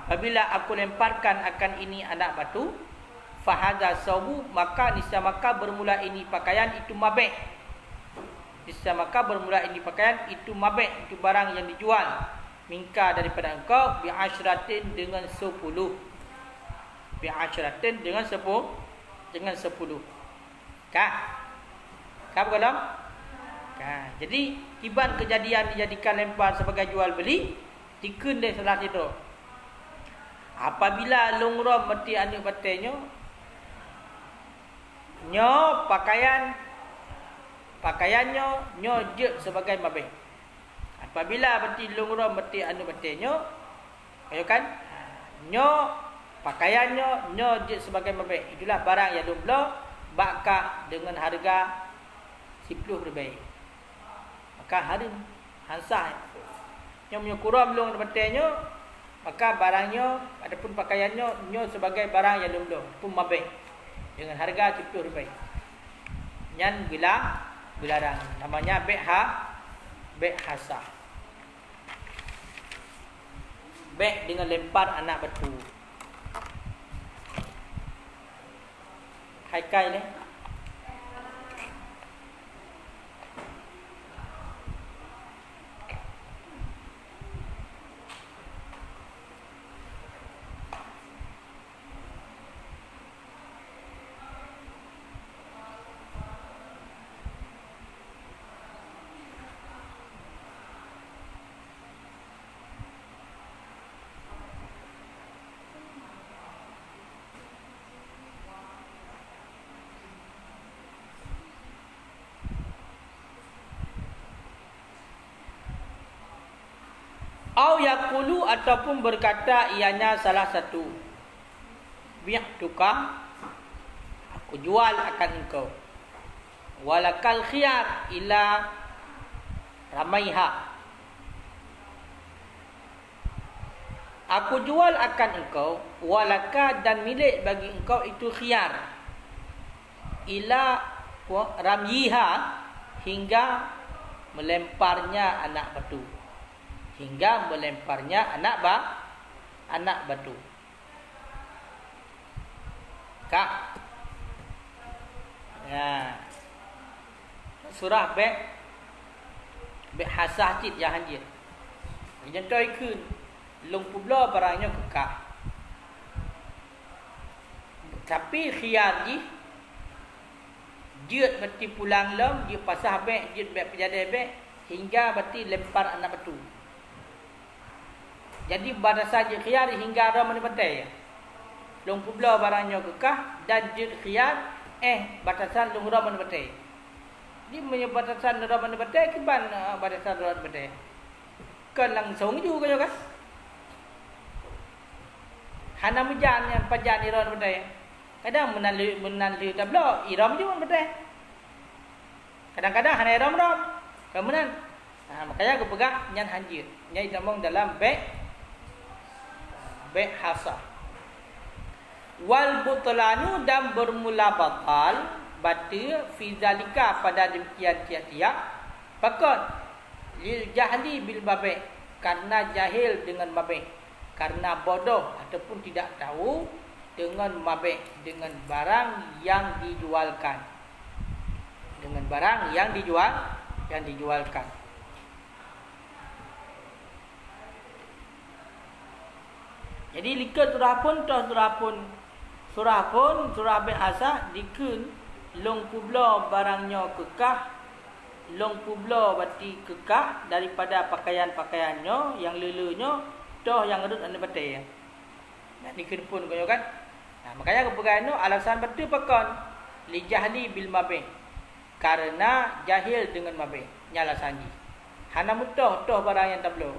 apabila aku lemparkan akan ini anak batu, fahadha saubu, maka niscaya maka bermula ini pakaian itu mabek. Niscaya maka bermula ini pakaian itu mabek, itu barang yang dijual. Minka daripada engkau bi'asyratin dengan 10. Bi'asyratin dengan 10. Dengan 10. Kak? Kak berapa? Kak. Jadi tiban kejadian dijadikan lempar sebagai jual beli, dikun dia salah itu. Apabila longram mati anu batinyo, nyo pakaiannya nyo je sebagai mabek. Apabila berarti longram mati anu batinyo, ayo kan? Nyo pakaiannya nyo je sebagai mabek. Itulah barang yang dumlo bakka dengan harga 10 lebih. Maka harum hansah. Yang punya kuram long batinyo, maka barangnya adapun pakaiannya nyo sebagai barang yang dumlo pun mabek dengan harga 10 lebih. Nyan gelarang namanya bek hasah. Bek dengan lempar anak batu. Hai ni. Au yaqulu, ataupun berkata ianya salah satu, bi'tuka, aku jual akan engkau, walakal khiyar ila ramaiha, aku jual akan engkau, walaka, dan milik bagi engkau itu khiyar, ila ramyiha, hingga melemparnya anak batu. Hingga melemparnya anak batu. Kak. Ya. Surah bek hasah cit yang hanjir. Yang toy kun long publo barangnya kekak. Tapi khiyar ji jiut berarti pulang lom, dia pasah bek, jiut bek penjadai bek, hingga berarti lempar anak batu. Jadi batasan je khiyar hingga ram ni betai. Long publa barangnya kekah dan je khiyar batasan long ram ni betai. Di punya batasan ram ni betai kiban batasan ram ni betai. Kan langsung juga kan. Hana mujan yang pajan iran betai. Kadang menanli tablo iram je betai. Kadang-kadang hana iram. Kemudian makanya aku pegang nyan hanjir. Nyai tamong dalam bek hasah. Wal butlanu, dan bermula batal batil fi zalika pada demikian tiap-tiap pakon lil jahli bil mabek, karena jahil dengan mabek, karena bodoh ataupun tidak tahu dengan mabek, dengan barang yang dijualkan, dengan barang yang dijualkan. Jadi likat surah bek hasah dikun long publo barangnya kekah, long publo berarti kekah daripada pakaian-pakaiannya yang lelunya toh yang redut anda batai. Nah dikun pun kau kan. Nah, makanya kepegangan alasan betul pakon li jahli bil mabih, karena jahil dengan mabih, nyala sanji. Hana mutoh toh barang yang tablo.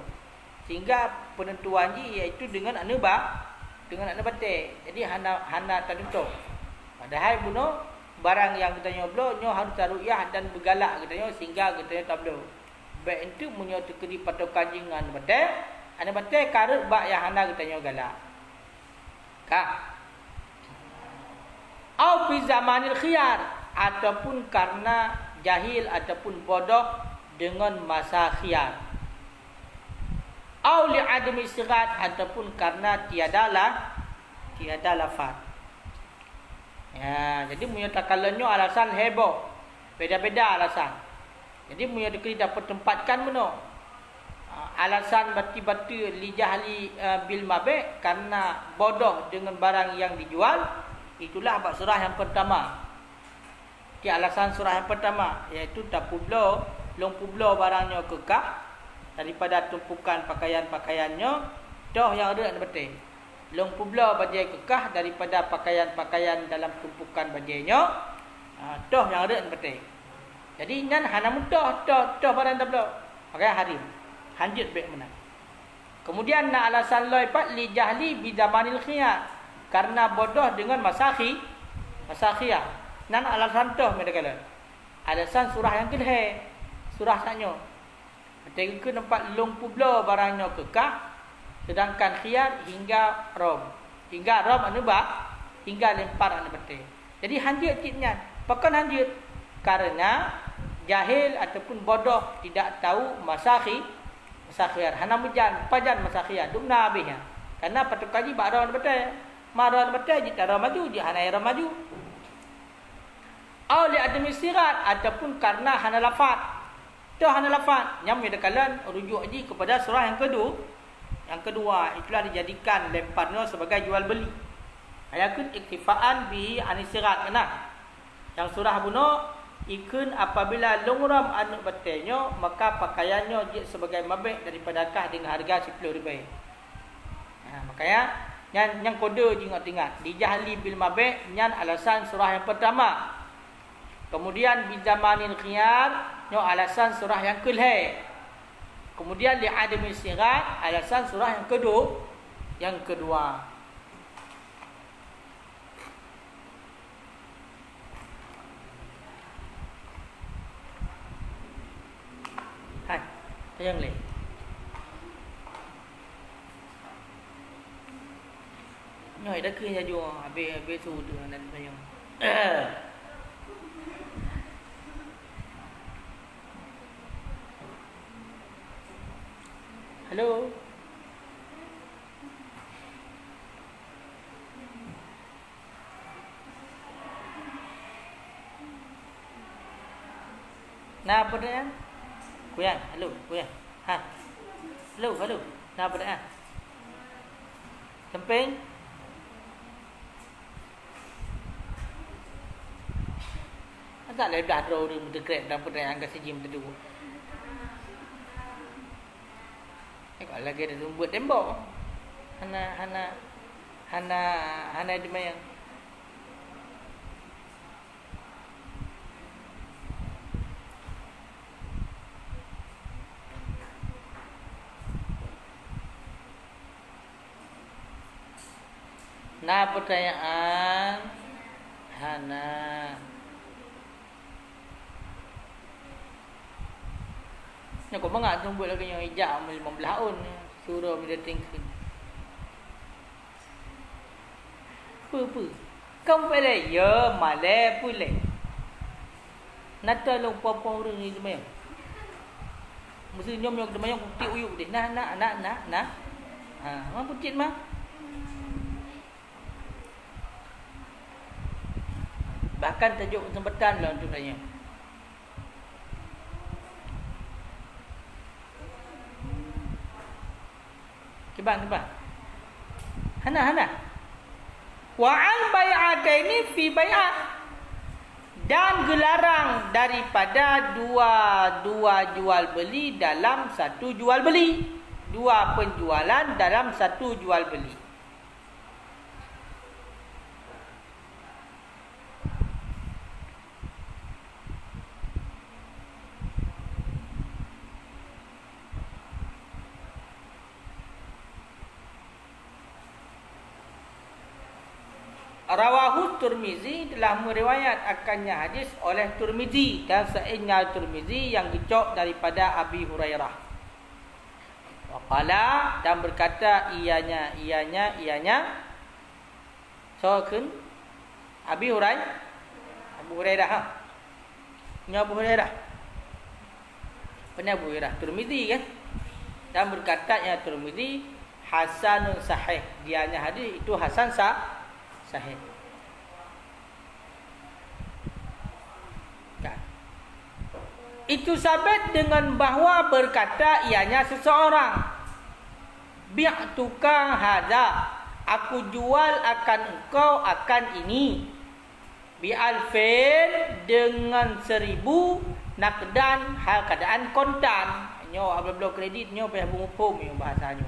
Sehingga penentuan ji iaitu dengan anu batai. Jadi hana tentu. Padahal buno barang yang kita nyoblo nyo harus taruyah dan bergalak kita sehingga kita tablo. Baik itu munyo tekedi patokan dengan batai, anu batai karut bak yang hana kita nyo galak. Kak. Au fi zamanil khiyar, ataupun karena jahil ataupun bodoh dengan masa khiyar. Au li adami sigat, ataupun karena tiada lafaz. Ya, jadi punya takalannya alasan heboh. Beda-beda alasan. Jadi punya dikri dapat tempatkan mana? Alasan bati-bati li jahli bil mabe, karena bodoh dengan barang yang dijual. Itulah bab surah yang pertama. Alasan surah yang pertama, iaitu tak publo, long publo barangnya kekah daripada tumpukan pakaian-pakaiannya, toh yang ada betul. Long publo bajai kekah daripada pakaian-pakaian dalam tumpukan bajainya, toh yang ada betul. Jadi ngan hana mudah toh barang tak pula pakai harim. Hanjut baik mana. Kemudian nak alasan loipat li jahli bi zamanil khiyar, karena bodoh dengan masa khiyar. Nan alasan toh mereka kata. Alasan surah yang kedua, surah sanyo. Ketika nampak long publo barangnya kekah, sedangkan khiyar hingga rom. Hingga rom anu ba, hingga lempar anu betul. Jadi hanjut ciknya. Pakan hanjut karena jahil ataupun bodoh tidak tahu masa khiyar. Hana mujan pajan masa khiyar duk nabinya. Karena patut kaji baron betul. Maron betul jita rom maju, jita hana rom maju. Au li adami sirat, ataupun karena hana lafaz. Toh hana lafaz yang medekalan rujuk ji kepada surah yang kedua. Yang kedua itulah dijadikan lemparnya sebagai jual beli. Ayakun iktifaan bihi anisirat kena. Yang surah buno ikun apabila longram anu betenya, maka pakaiannya je sebagai mabek daripada kah dengan harga RM10. Makanya yang kode ingat-ingat di jahli bil mabek nyan alasan surah yang pertama. Kemudian bi zamanil khiyar nyo alasan surah yang kedua. Kemudian li adami sigat alasan surah yang kedua. Hai, yang lain. Nhoi dah ke jadi habis tu dan bayang. Halo. Nah, apa dia? Kuyan, halo, kuyan. Ha. Halo. Nah, apa dia? Samping. Tak le dah ro rim dekrek dan pertanyaan kasih jim tu. Kalau lagi ada buat tembok. Hana di mayang. Nah, pertanyaan hana Nak kau bangak tumbuk lagi yang hijab 15 tahun suruh bila tingkin. Apa? Kau boleh ya malai boleh. Nak tolong papa orang ni semua. Mesti nyom yang demayang putih uyuk deh. Nah. Mana putih mah? Bahkan tajuk kesempatan lah untuk tanya. Kebang. Hana. Wa al bai'ataini fi bai'ah. Dan gelarang daripada dua jual beli dalam satu jual beli. Dua penjualan dalam satu jual beli. Rawahu Tirmizi telah meriwayat akannya hadis oleh Tirmizi dan sainya Tirmizi yang dicok daripada Abi Hurairah. Waqala dan berkata ianya. Soken Abi Hurairah. Nya Abu Hurairah. Pernah Abu Hurairah Tirmizi kan? Dan berkatanya Tirmizi hasanun sahih. Dianya hadis itu hasan sahih. Kan? Itu sabit dengan bahawa berkata ianya seseorang, bi'tuka hadza, aku jual akan engkau akan ini, bi'alfin, dengan 1,000 nakdan, hal keadaan kontan. Nyo apabila kredit nyo payah menghukum yang bahasanya.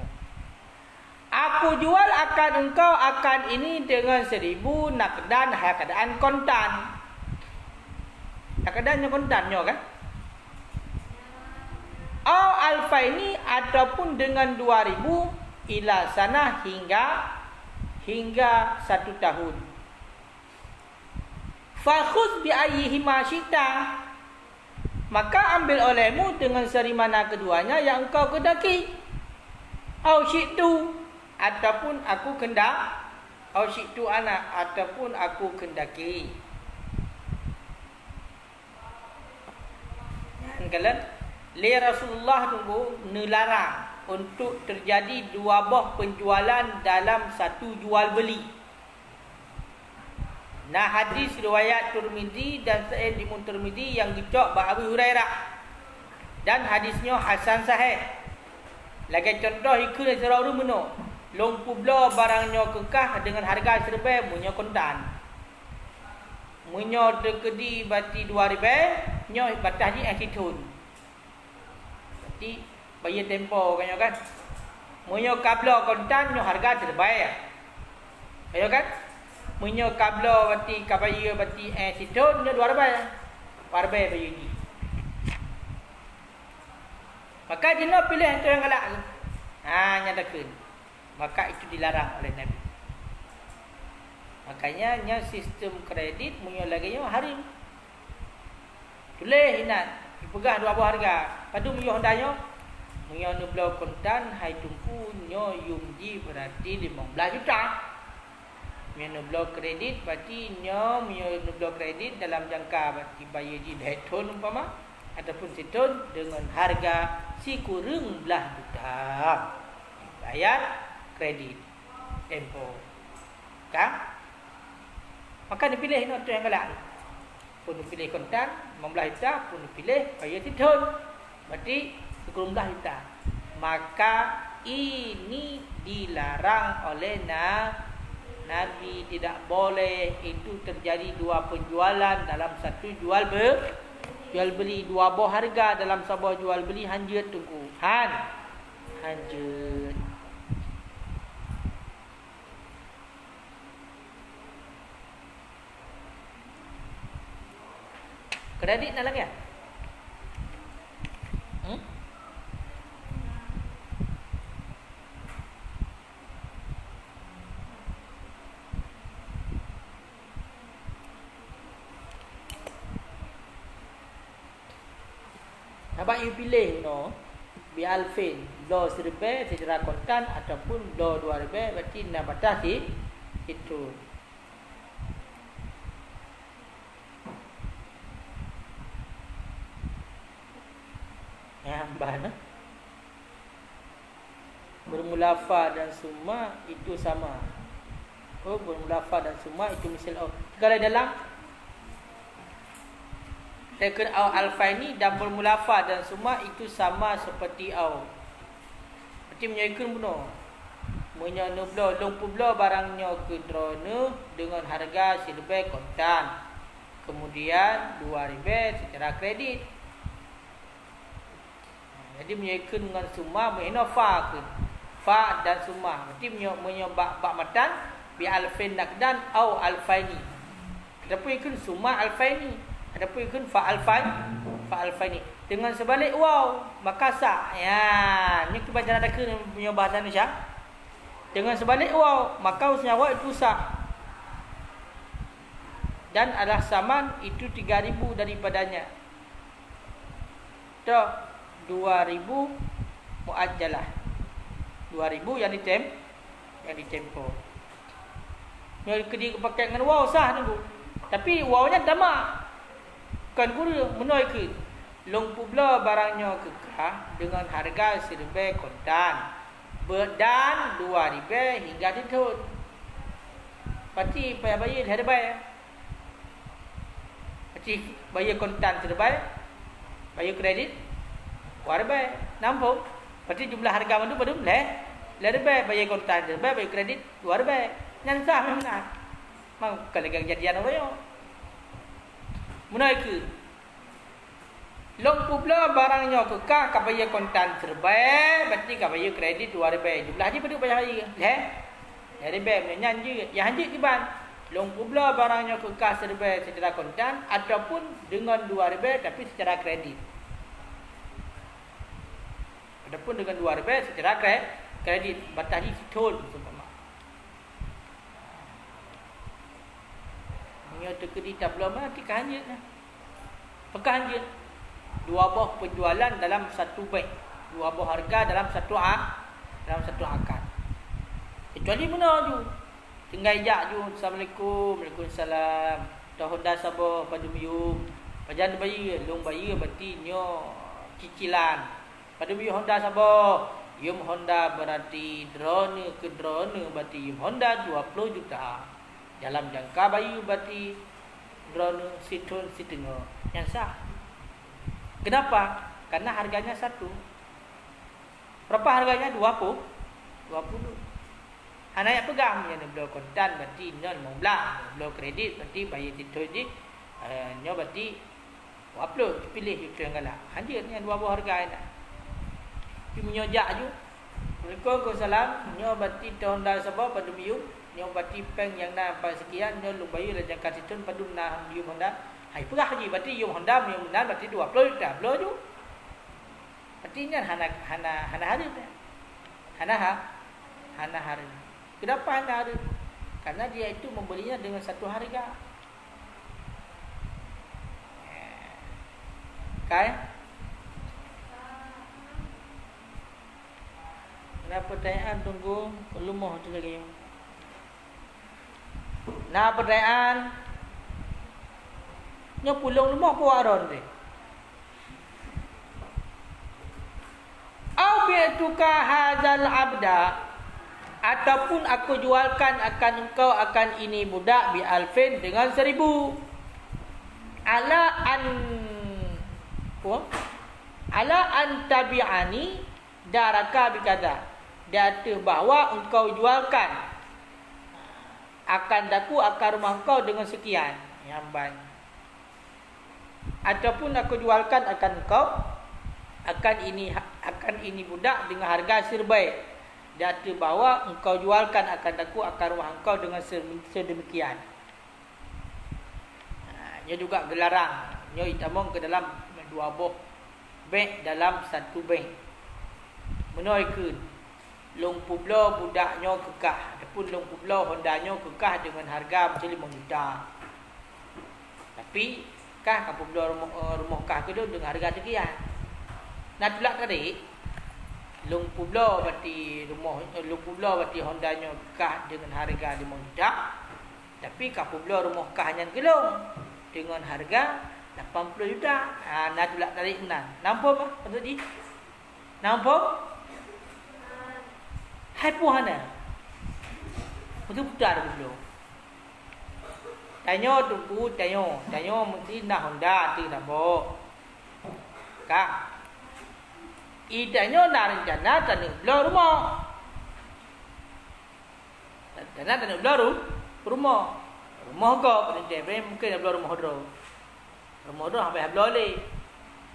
Aku jual akan engkau akan ini dengan 1,000 nakdan, hal keadaan kontan. Nakdannya kontan nyo kan? Au alfaini, ataupun dengan 2,000 ila sana hingga 1 tahun. Fakhudh bi ayyihima syi'ta, maka ambil olehmu dengan seri mana keduanya yang engkau kendaki. Au syi'tu, ataupun aku kendak. Au syi'tu ana, ataupun aku kendaki. Dan kalian li Rasulullah tunggu nelarang untuk terjadi dua buah penjualan dalam satu jual beli. Nah, hadis riwayat Tirmizi dan Sa'id bin Tirmizi yang dicok ba Abu Hurairah. Dan hadisnya hasan sahih. Lagi contoh ikut dari orang meno. Long publo barangnya kekah dengan harga serba munyo kontan. Munyo dekedi bati 2,000, nyo batas di attitude. Berarti bayar tempo kan? Munyo kablo kontan nyo harga serba ya. Ayo kan? Munyo kablo bati kabaya bati attitude nyo 2,000. 2,000 bayar ni. Maka jenak pilih yang tu yang galak tu. Nyatakan. Maka itu dilarang oleh Nabi. Makanya nya sistem kredit munyo lagi nyo harim. Tulis inat, dipegang dua buah harga. Padu munyo hendaknya munyo nublo kontan hai tumpu nyo yumji berarti 15 juta. Munyo nublo kredit berarti nyo munyo nublo kredit dalam jangka berarti bayar di 2 tahun umpama ataupun setahun dengan harga si kurang belah juta. Bayar kredit tempo. Kan? Maka dipilih nak tu yang galak. Pun dipilih kontan 15 juta, pun dipilih bayar setahun. Berarti kurang belah juta. Maka ini dilarang oleh Nabi. Tidak boleh itu terjadi dua penjualan dalam satu jual beli, dua buah harga dalam sebuah jual beli hanjut tunggu. Hanjut. Kredit nak lagi? Abang you pilih bi alfin, do 1,000 secara kontan ataupun do 2,000 berarti nak batas itu. Bana bermulafah dan summa itu sama. Bermulafah dan summa itu misal kalau dalam tekan alfaini dan bermulafah dan summa itu sama seperti berarti menyaikan benar. Menyano long publo barangnya ke drone dengan harga silbe kontan. Kemudian 2,000 secara kredit. Jadi menyaikan dengan summa fa dan summa. Berarti menyobak matan bi alfin nakdan au alfaini. Adapun ikun summa alfaini, adapun ikun fa alfaini. Dengan sebalik waw maka sa. Ni kita baca ada ke punya bahasa Indonesia. Dengan sebalik waw maka senyawa itu sa. Dan adalah saman itu 3,000 daripadanya. 2,000 muajjalah. 2,000 yang ditempo. Yang kedi pakai dengan waw sah tunggu. Tapi wawnya tamak. Kan guru menoi ke. long pula barangnya kekah dengan harga RM1 kontan. Dan RM2 hingga ditun. Pasti payah bayar RM1. Pasti bayar kontan RM1. Bayar kredit RM2. Nampak? Pasti jumlah harga mana belum leh. RM1 bayar kontan RM1, bayar kredit RM2. Yang sah memang. Mau kalau kejadian apa yo? Munai ke long pula barangnya kekah ka bayar kontan serbai berarti ka bayar kredit RM2. Jumlah haji perlu bayar haji. RM2 menyan je. Yang haji kiban long pula barangnya kekah serbai secara kontan ataupun dengan RM2 tapi secara kredit. Ataupun dengan RM2 secara kredit batasi setahun seumpama. Yang terkedi belum nanti kanjut lah. Pekanjut. Dua buah penjualan dalam satu bank. Dua buah harga dalam satu akad. Kecuali mana tu? Tinggal ijak tu. Assalamualaikum. Waalaikumsalam. Tahun dah sabar pada miyum. Pajan bayi, long bayi berarti nyo cicilan. Pada miyum Honda sabar. Yum Honda berarti drone ke drone berarti yum Honda 20 juta. Dalam jangka bayi berarti drone situn setengah. Yang sah. Kenapa? Karena harganya satu. Berapa harganya? 20. Anak yang pegang yang belum kontan berarti nol mula. Belum kredit berarti bayar situn je. Nyo berarti upload pilih itu yang galak. Hadir ni 20 harga nak. Pi menyojak ju. Waalaikumsalam. Nyo berarti tahun dah sebab pada biu. Nyo berarti peng yang nak apa sekian nyo lumbayu dah jangka situn pada nah biu Honda. Hai perah haji berarti yum Honda yang benar berarti 20 juta. Belum ju. Berarti ni hana hari. Hana hari. Kenapa hana hari? Karena dia itu membelinya dengan satu harga. Kan? Nah pertanyaan tunggu lumah tu lagi. Nah pertanyaan nya pulang lumah po aron ni. Au bi'tuka hadzal abda ataupun aku jualkan akan engkau akan ini budak bi alfin dengan 1000. Ala an tabi'ani daraka bi kadza. Data bahawa engkau jualkan akan daku akan rumah engkau dengan sekian yang banyak. Ataupun aku jualkan akan engkau akan ini budak dengan harga serbai. Data bahawa engkau jualkan akan daku akan rumah engkau dengan sedemikian. Ia juga gelarang. Ia itamong ke dalam dua buah bank dalam satu bank. Menaikkan long pula budaknya kekah ataupun long pula Hondanya kekah dengan harga macam 5 juta. Tapi kah apabila rumah kah ke dengan harga sekian. Nak tulak tadi long pula berarti Hondanya kekah dengan harga 5 juta. Tapi apabila rumah kahnya gelong dengan harga 80 juta. Nak tulak tadi benar. Nampak apa? Patut di? Nampak? Hai puhana. Betul putar dulu. Tanya tunggu tanya mesti nak Honda tu nak bawa. Kak. Idanya nak rencana tanah belah rumah. Tanah belah rumah. Rumah kau pada dia mungkin belah rumah dulu. Rumah dulu sampai belah le.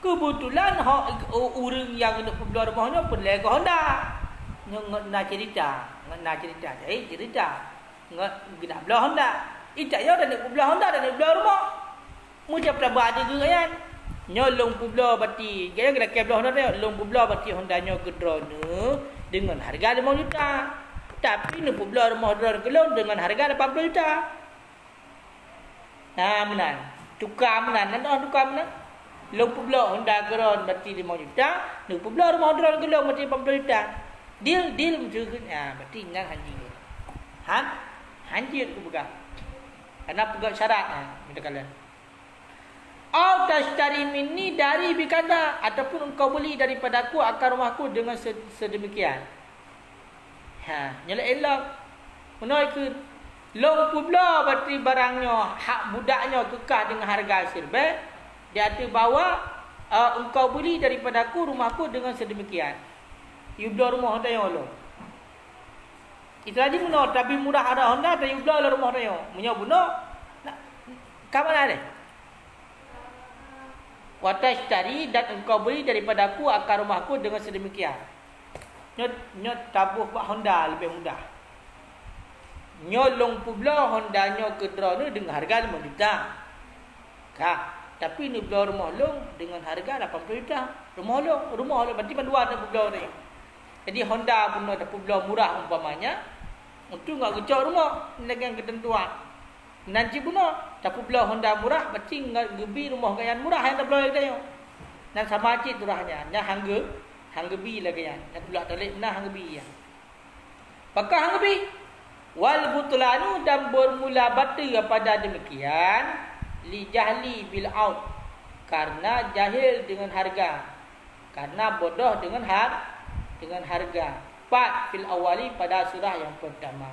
Kebetulan orang yang nak belah rumahnya pun lega Honda. Nak cerita. Jadi cerita. Nak belah Honda. Itanya dah nak belah Honda dah nak belah rumah. Macam pernah buat juga kan. Nyolong pula berarti. Gaya kena ke belah Honda dia. Long pula berarti Hondanya ke drone dengan harga 5 juta. Tapi nak belah rumah drone kelong dengan harga 80 juta. Nah, menan. Tukar menan. Nak tukar menan. Long pula Honda drone berarti 5 juta. Nak belah rumah drone kelong berarti 80 juta. Deal macam tu. Berarti ingat hanjir. Hanjir tu pegang. Karena pegang syarat. Minta kalian. Au tashtari minni dari bikanda, ataupun engkau beli daripada aku akar rumahku dengan sedemikian. Nyelak-elak. Menoi ke long pula berarti barangnya, hak budaknya kekal dengan harga serba. Dia ada bawa engkau beli daripada aku rumahku dengan sedemikian. You beli rumah tayang lo. Itu lagi menoi tapi murah ada Honda tapi you beli rumah tayang. Menyo buno. Kapan ada? Watashtari dan engkau beli daripada aku akar rumahku dengan sedemikian. Nyot tabuh pak Honda lebih mudah. Nyolong pula Honda nyo kedra ni dengan harga 5 juta. Tapi ni pula rumah long dengan harga 80 juta. Rumah long berarti dua tak pula ni. Jadi Honda pun tak pula murah umpamanya. Untuk enggak gecok rumah dengan ketentuan. Nanti pula tak pula Honda murah berarti gebi rumah kayan murah yang tak boleh tanya. Dan sama cik turahnya. Nya hangga bi lagi yan. Yang pula talik nah hangga bi ya. Pakah hangga bi wal butlanu dan bermula batal pada demikian li jahli bil out, karena jahil dengan harga, karena bodoh dengan harga. Pat fil awali pada surah yang pertama.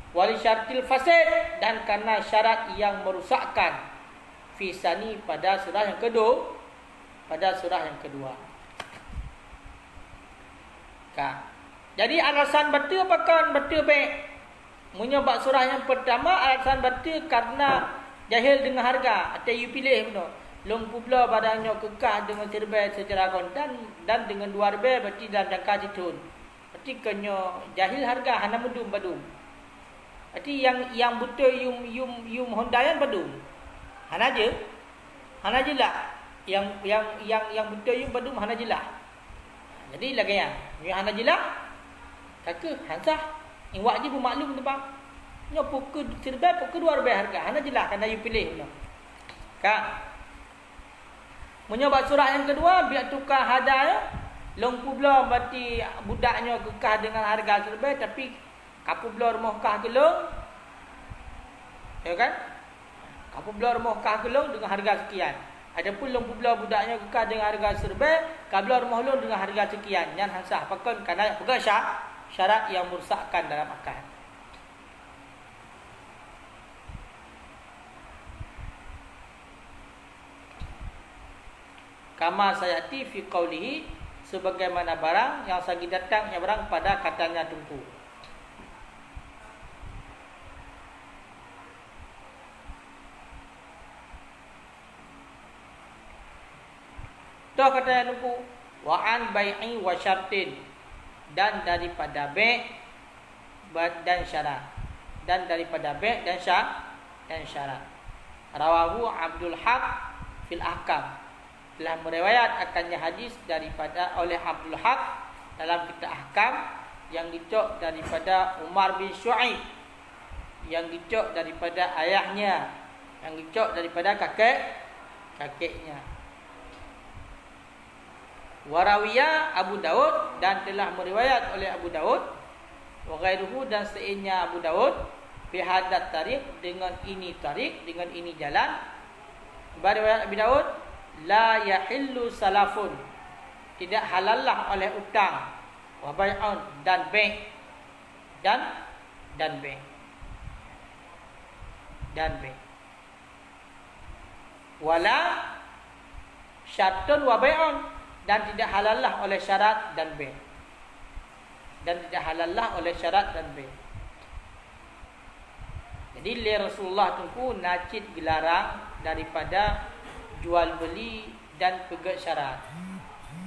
Wali syartil fasid, dan karena syarat yang merusakkan fisani pada surah yang kedua. Jadi alasan betul apakah betul baik? Menyebab surah yang pertama alasan betul karena jahil dengan harga. Atau you pilih benar. Long pula badannya kekal dengan serba secara kontan dan dengan 2 ribu berarti dalam jangka citun. Berarti kena jahil harga hana badum. Berarti yang betul yum Hondayan badum. Hana je lah. Yang betul yum badum hana je lah. Jadi lagi yang hana je lah. Kaka hansah yang wajib maklum tu bang. Nya pukul serba pukul 2 ribu harga. Hana je lah kena you pilih benar. Menyebab surah yang kedua biar tukar hadaya. Long pula berarti budaknya kekal dengan harga serba tapi kapu belah rumah kah gelung. Ya kan? Kapu belah rumah kah gelung dengan harga sekian. Adapun long belah budaknya kekal dengan harga serba, kablah rumah long dengan harga sekian. Yang hansah pakai kerana pegang syarat yang merusakkan dalam akad. Kama sayati fi qawlihi, sebagaimana barang yang sagi datang yang barang pada katanya tunggu. Dah kata yang tunggu, wa an bai'i wa syartin, dan daripada bai' dan syarat, dan daripada bai' dan syarat. Rawahu Abdul Haq fil Ahkam, telah meriwayat akannya hadis daripada oleh Abdul Haq dalam kitab Ahkam, yang dicok daripada Umar bin Syu'aib, yang dicok daripada ayahnya, yang dicok daripada kakeknya. Warawiyah Abu Daud, dan telah meriwayat oleh Abu Daud, wa ghairuhu, dan selainnya Abu Daud, bi hadat tariq, dengan ini tariq, dengan ini jalan. Beriwayat Abu Daud, la yahillu salafun, tidak halallah oleh utang, wa bai'un, dan bai', dan bai', wala syartun wa bai'un, dan tidak halallah oleh syarat dan bai', Jadi Rasulullah tunggu najid dilarang daripada jual beli dan pegat syarat.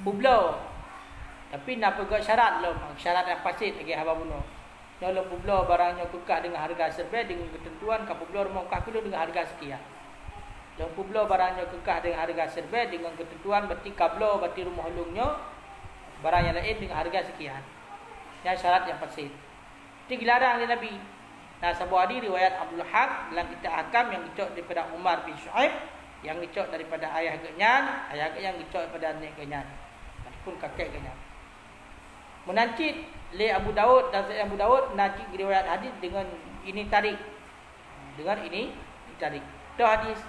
Publo. Tapi nak pegat syarat lo, syarat yang fasid lagi haba bunuh. Kalau publo barangnya kekal dengan harga serba dengan ketentuan, ka publo rumah kah dengan harga sekian. Kalau publo barangnya kekal dengan harga serba dengan ketentuan, berarti kablo berarti rumah hulungnya barang yang lain dengan harga sekian. Yang syarat yang fasid. Itu dilarang oleh Nabi. Nah, sebuah hadis riwayat Abdul Haq dalam kitab Ahkam yang dicok daripada Umar bin Syu'aib, yang dicok daripada ayah genyan, yang dicok daripada nenek genyan, ataupun kakek genyan. Menancit oleh Abu Daud, dan Abu Daud nancit riwayat hadis dengan ini tarik. Itu hadis.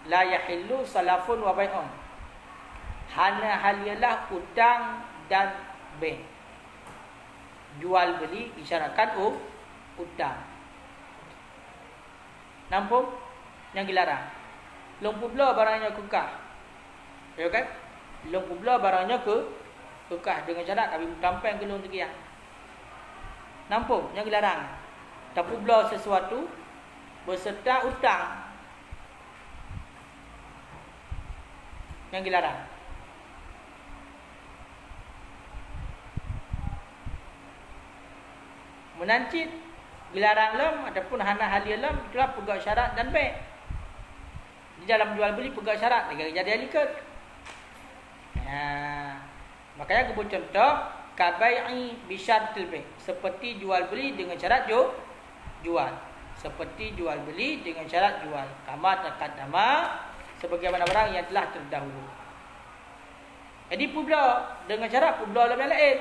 la yahillu salafun wa bai'un. Hana halilah hutang dan bai'. Jual beli disyaratkan hutang. Nampak? Yang dilarang. Lompu belah barangnya kekah. Ya kan? Lompu belah barangnya kekah dengan syarat kami tampang ke lom sekian. Nampak? Yang dilarang. Tapi belah sesuatu berserta hutang. Yang dilarang. Menancit dilarang lam ataupun hana halia lam itulah pegang syarat dan baik. Di dalam jual beli pegang syarat negara jadi alikat. Makanya aku contoh kabai'i bi syartil bai', seperti jual beli dengan syarat jual. Seperti jual beli dengan syarat jual. Kama taqaddama, sebagaimana barang yang telah terdahulu. Jadi pula dengan syarat pula yang lain.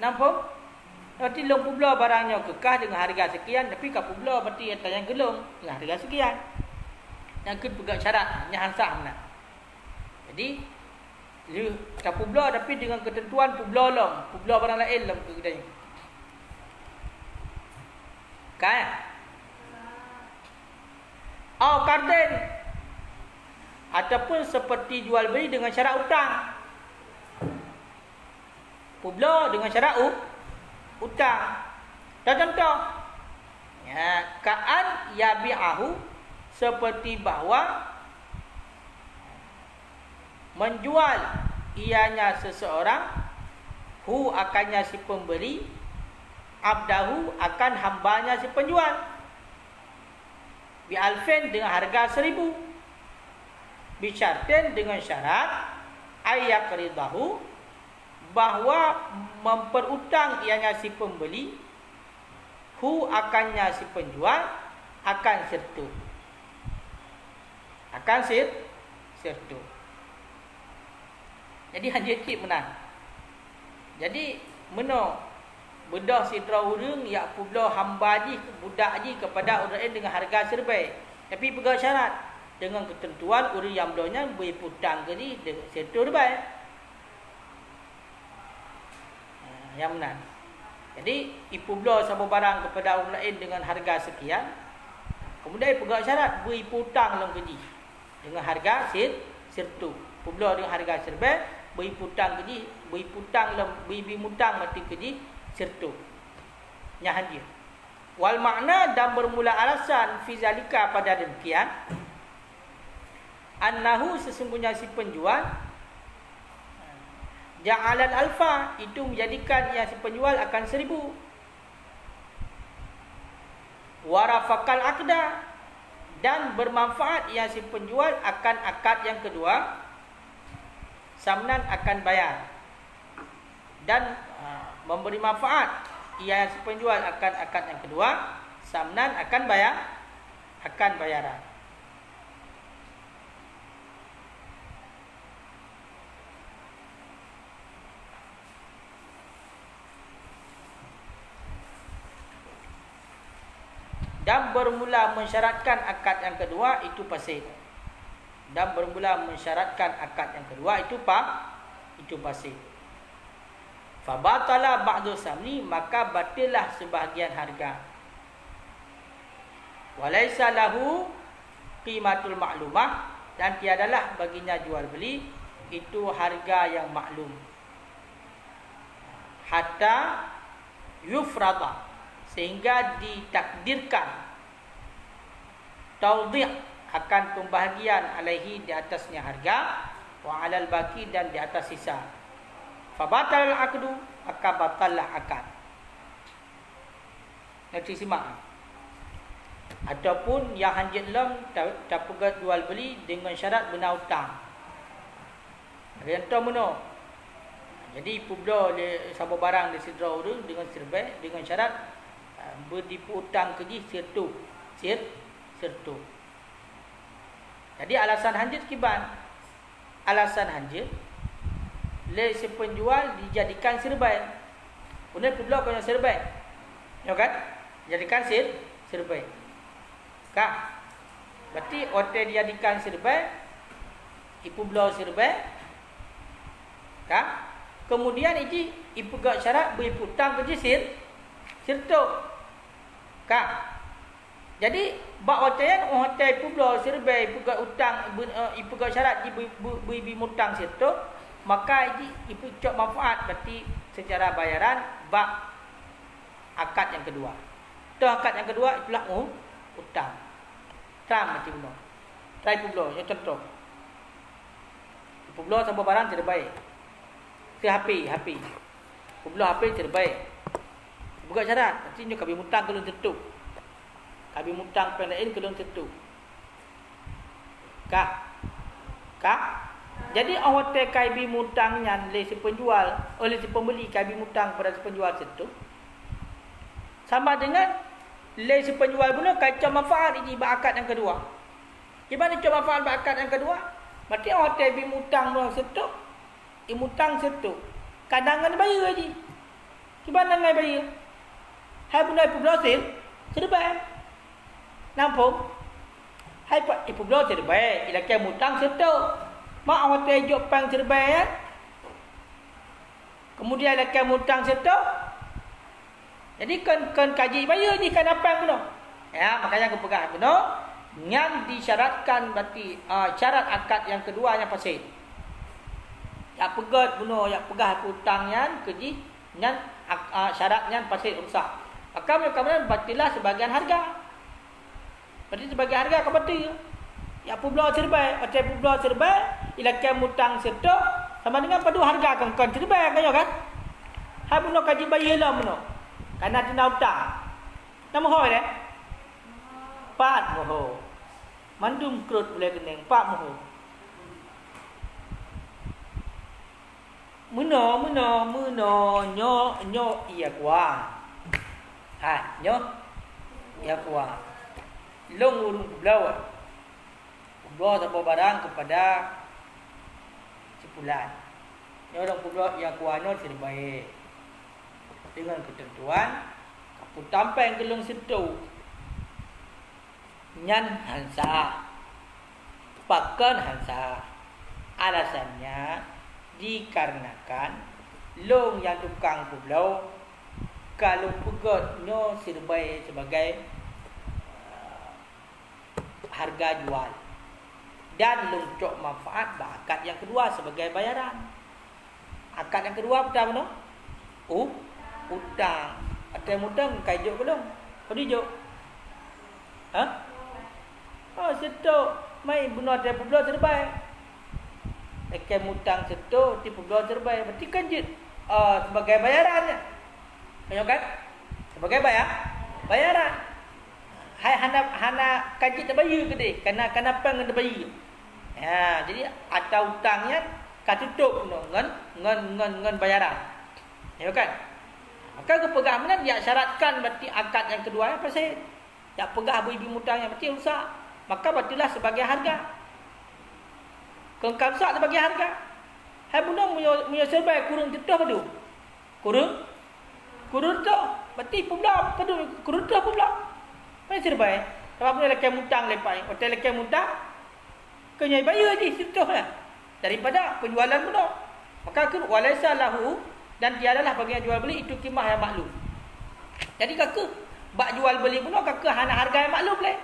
Nampak? Berarti long pula barangnya kekah dengan harga sekian, tapi kap pula berarti atas yang gelong dengan harga sekian. Yang kedua pegang syarat hanya hansah mana. Jadi kap pula tapi dengan ketentuan pula long, pula barang lain long ke kedai. Kan? Oh, karden. Ataupun seperti jual beli dengan syarat hutang. Pula dengan syarat hutang. Dan contoh, ya, ka'an yabi'ahu, seperti bahawa menjual ianya seseorang, hu akannya si pembeli, abdahu akan hambanya si penjual, bi alfen dengan harga 1,000, bi syartin dengan syarat ayyak ridahu, bahawa memperutang ianya si pembeli, hu akannya si penjual, akan sertu. Akan sertu. Jadi hanya cik menang. Jadi meno bedah si traurung ya pula hamba ji budak ji kepada orang lain dengan harga serbai. Tapi pegang syarat dengan ketentuan orang yang belanya boleh putang ke ni sertu serbai. Yang menang. Jadi ipu belah sama barang kepada orang lain dengan harga sekian, kemudian pegang syarat beri putang dalam keji dengan harga sertu. Ipu belah dengan harga serbai, beri putang keji, beri putang dalam beri mutang mati keji sertu. Nya hadir. Wal makna dan bermula alasan fi zalika pada demikian, annahu sesungguhnya si penjual ja'alal alfa, itu menjadikan yang si penjual akan 1,000. Warafakal akda, dan bermanfaat yang si penjual akan akad yang kedua. Samnan akan bayar. Dan memberi manfaat yang si penjual akan akad yang kedua. Samnan akan bayar. Akan bayaran. Dan bermula mensyaratkan akad yang kedua itu fasid. Dan bermula mensyaratkan akad yang kedua itu fasid. Fa batala ba'du samni, maka batillah sebahagian harga. Walaisa lahu qimatul ma'lumah, dan tiadalah baginya jual beli itu harga yang maklum. Hatta yufrada, sehingga ditakdirkan taudih akan pembahagian alaihi di atasnya harga, wa alal baki dan di atas sisa. Fa batal aqdu, maka batallah akad. Nanti simak. Ataupun yang hanjit lam tak pegat jual beli dengan syarat benar hutang. Ada yang meno. Jadi pula sama barang di sidra orang dengan serbai dengan syarat bertipu hutang keji sertu. Jadi alasan hanjit kiban. Alasan hanjit le si penjual dijadikan serbai. Kemudian pula kena serbai. Ya kan? Jadikan serbai. Kak. Berarti hotel dijadikan serbai, ipu belah serbai. Kan? Kemudian ini ipu gak syarat berhutang ke jisir sirto. Kan? Jadi bak hotel hotel ipu belah serbai, ipu gak hutang, ipu gak syarat beri hutang sirto, maka ini ipu cok manfaat. Berarti secara bayaran bak akad yang kedua. Tu akad yang kedua itulah hutang. Tram macam tu. Try ipu belah yang contoh. Ipu belah sampai barang terbaik. HP. Pembeli HP terbaik. Bukan syarat. Artinya kami mutang kelun tentu. Kami mutang PNN kelun tentu. Kah? Jadi hotel kami mutangnya oleh si penjual, oleh si pembeli kami mutang pada si penjual tentu. Sama dengan oleh si penjual pun kacau manfaat ini akad yang kedua. Gimana coba manfaat akad yang kedua? Berarti hotel kami mutang tentu. Imutang situ. Kadangan bayar lagi. Gimana ngai bayar? Hai punai ipu belah serbai. Nampung. Hai ipu belah serbai. Ila ke mutang situ. Mak hotel jok pang serbai. Kemudian ila ke mutang situ. Jadi kan kaji bayar ni kan apa yang ya, makanya aku pegang yang disyaratkan berarti syarat akad yang kedua yang pasal. Yang pegat bunuh, yang pegah hutangnya keji yang syaratnya pasal rusak. Maka kemudian batilah sebagian harga. Berarti sebagian harga kebati. Ya publah serbai, macam publah serbai, ilakan hutang setok sama dengan padu harga kan serbai kan. Hai bunuh kaji bayar lah bunuh. Karena tina hutang. Nama hoi deh. 4 moho. Mandum krut boleh kening 4 moho. Muna nyo iya kuah. Nyo iya kuah. Long urung belau. Belau tanpa barang kepada cipulan. Nyo orang belau iya kuahnya terbaik. Dengan ketentuan kaput tampang gelung situ. Nyan hansa. Pakan hansa. Alasannya dikarenakan long yang tukang pulau kalau pegotnya serbai sebagai harga jual dan long cok manfaat akad yang kedua sebagai bayaran. Akad yang kedua apa no? Hutang. Ada hutang kajuk belum? Kau dijuk? Situ mai bunuh ada pulau serbai. Ekai mutang setu tipu belah terbaik. Berarti kan sebagai bayarannya. Tengok kan? Sebagai bayaran. Hai hana kaji tak bayar ke dia? Karena apa yang dia bayar? Ya, jadi atau hutangnya katutup ngan bayaran. Tengok kan? Maka kepegang mana dia syaratkan berarti akad yang kedua apa sih? Ya pegah beri mutangnya berarti rusak. Maka berartilah sebagai harga. Kalau kamsak sebagai harga. Hai bunda punya serbai kurung tetah padu. Kurung tu. Berarti pula padu kurung tu pula. Mana serbai? Kalau punya lekai mutang lepai. Hotel lekai mutang. Kena bayar je situ lah. Daripada penjualan pula. Maka ke walaisa lahu dan tiadalah bagi yang jual beli itu kimah yang maklum. Jadi kakak bak jual beli pula kakak hana harga yang maklum boleh.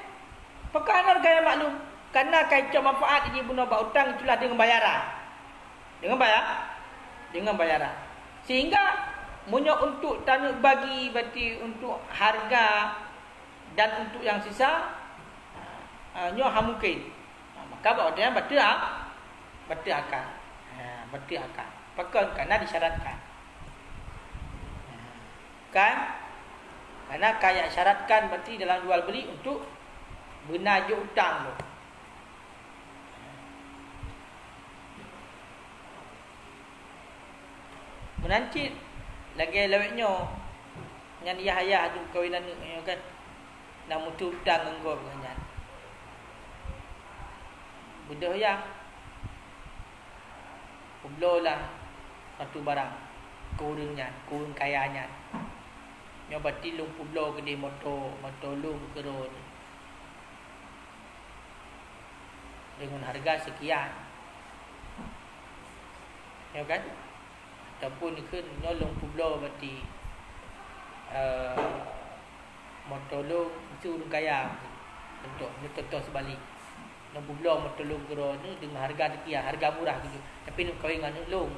Apakah hana harga yang maklum? Karena kaitan manfaat ini guna bak hutang itulah dengan bayaran. Dengan bayaran. Sehingga munyo untuk tanuk bagi berarti untuk harga dan untuk yang sisa nyo mungkin. Maka bak hutang betul akan. Betul akan. Pakai karena disyaratkan. Kan? Karena kaya syaratkan berarti dalam jual beli untuk benajuk hutang tu. Menancit lagi leweknya dengan ayah tu kawinan kan nak mutu hutang engkau dengan budak ya ublolah satu barang kurungnya kurung kayanya nyoba tilung publo ke di motor lung kerun dengan harga sekian. Ya kan? Ataupun ke nolong pula berarti mau tolong itu kaya untuk contoh sebalik. Nak pula mau tolong kira ni dengan harga sekian, harga murah gitu. Tapi nak kahwin dengan long.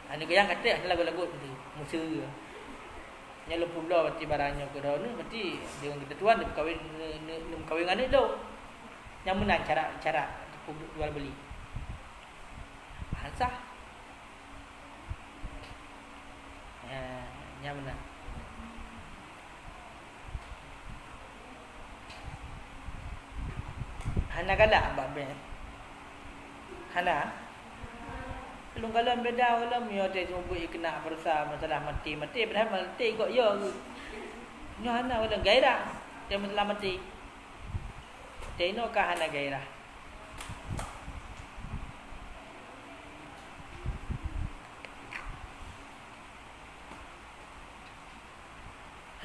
Ane yang kata lagu-lagu tu mesra. Nya pula berarti barangnya kira ni berarti dengan kita tuan dia kahwin dengan long. Yang mana cara jual beli? Sah. Yang mana? Hana galak abang ben. Hana. Belum kalau beda kalau mio teh subuh kena persa masalah mati padahal mati kok ya. Nyo hana orang gairah. Dia masalah mati. Teno ka hana gairah.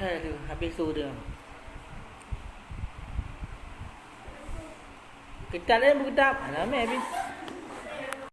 Aduh, habis sudah. Kita lain berkitab. Mana habis?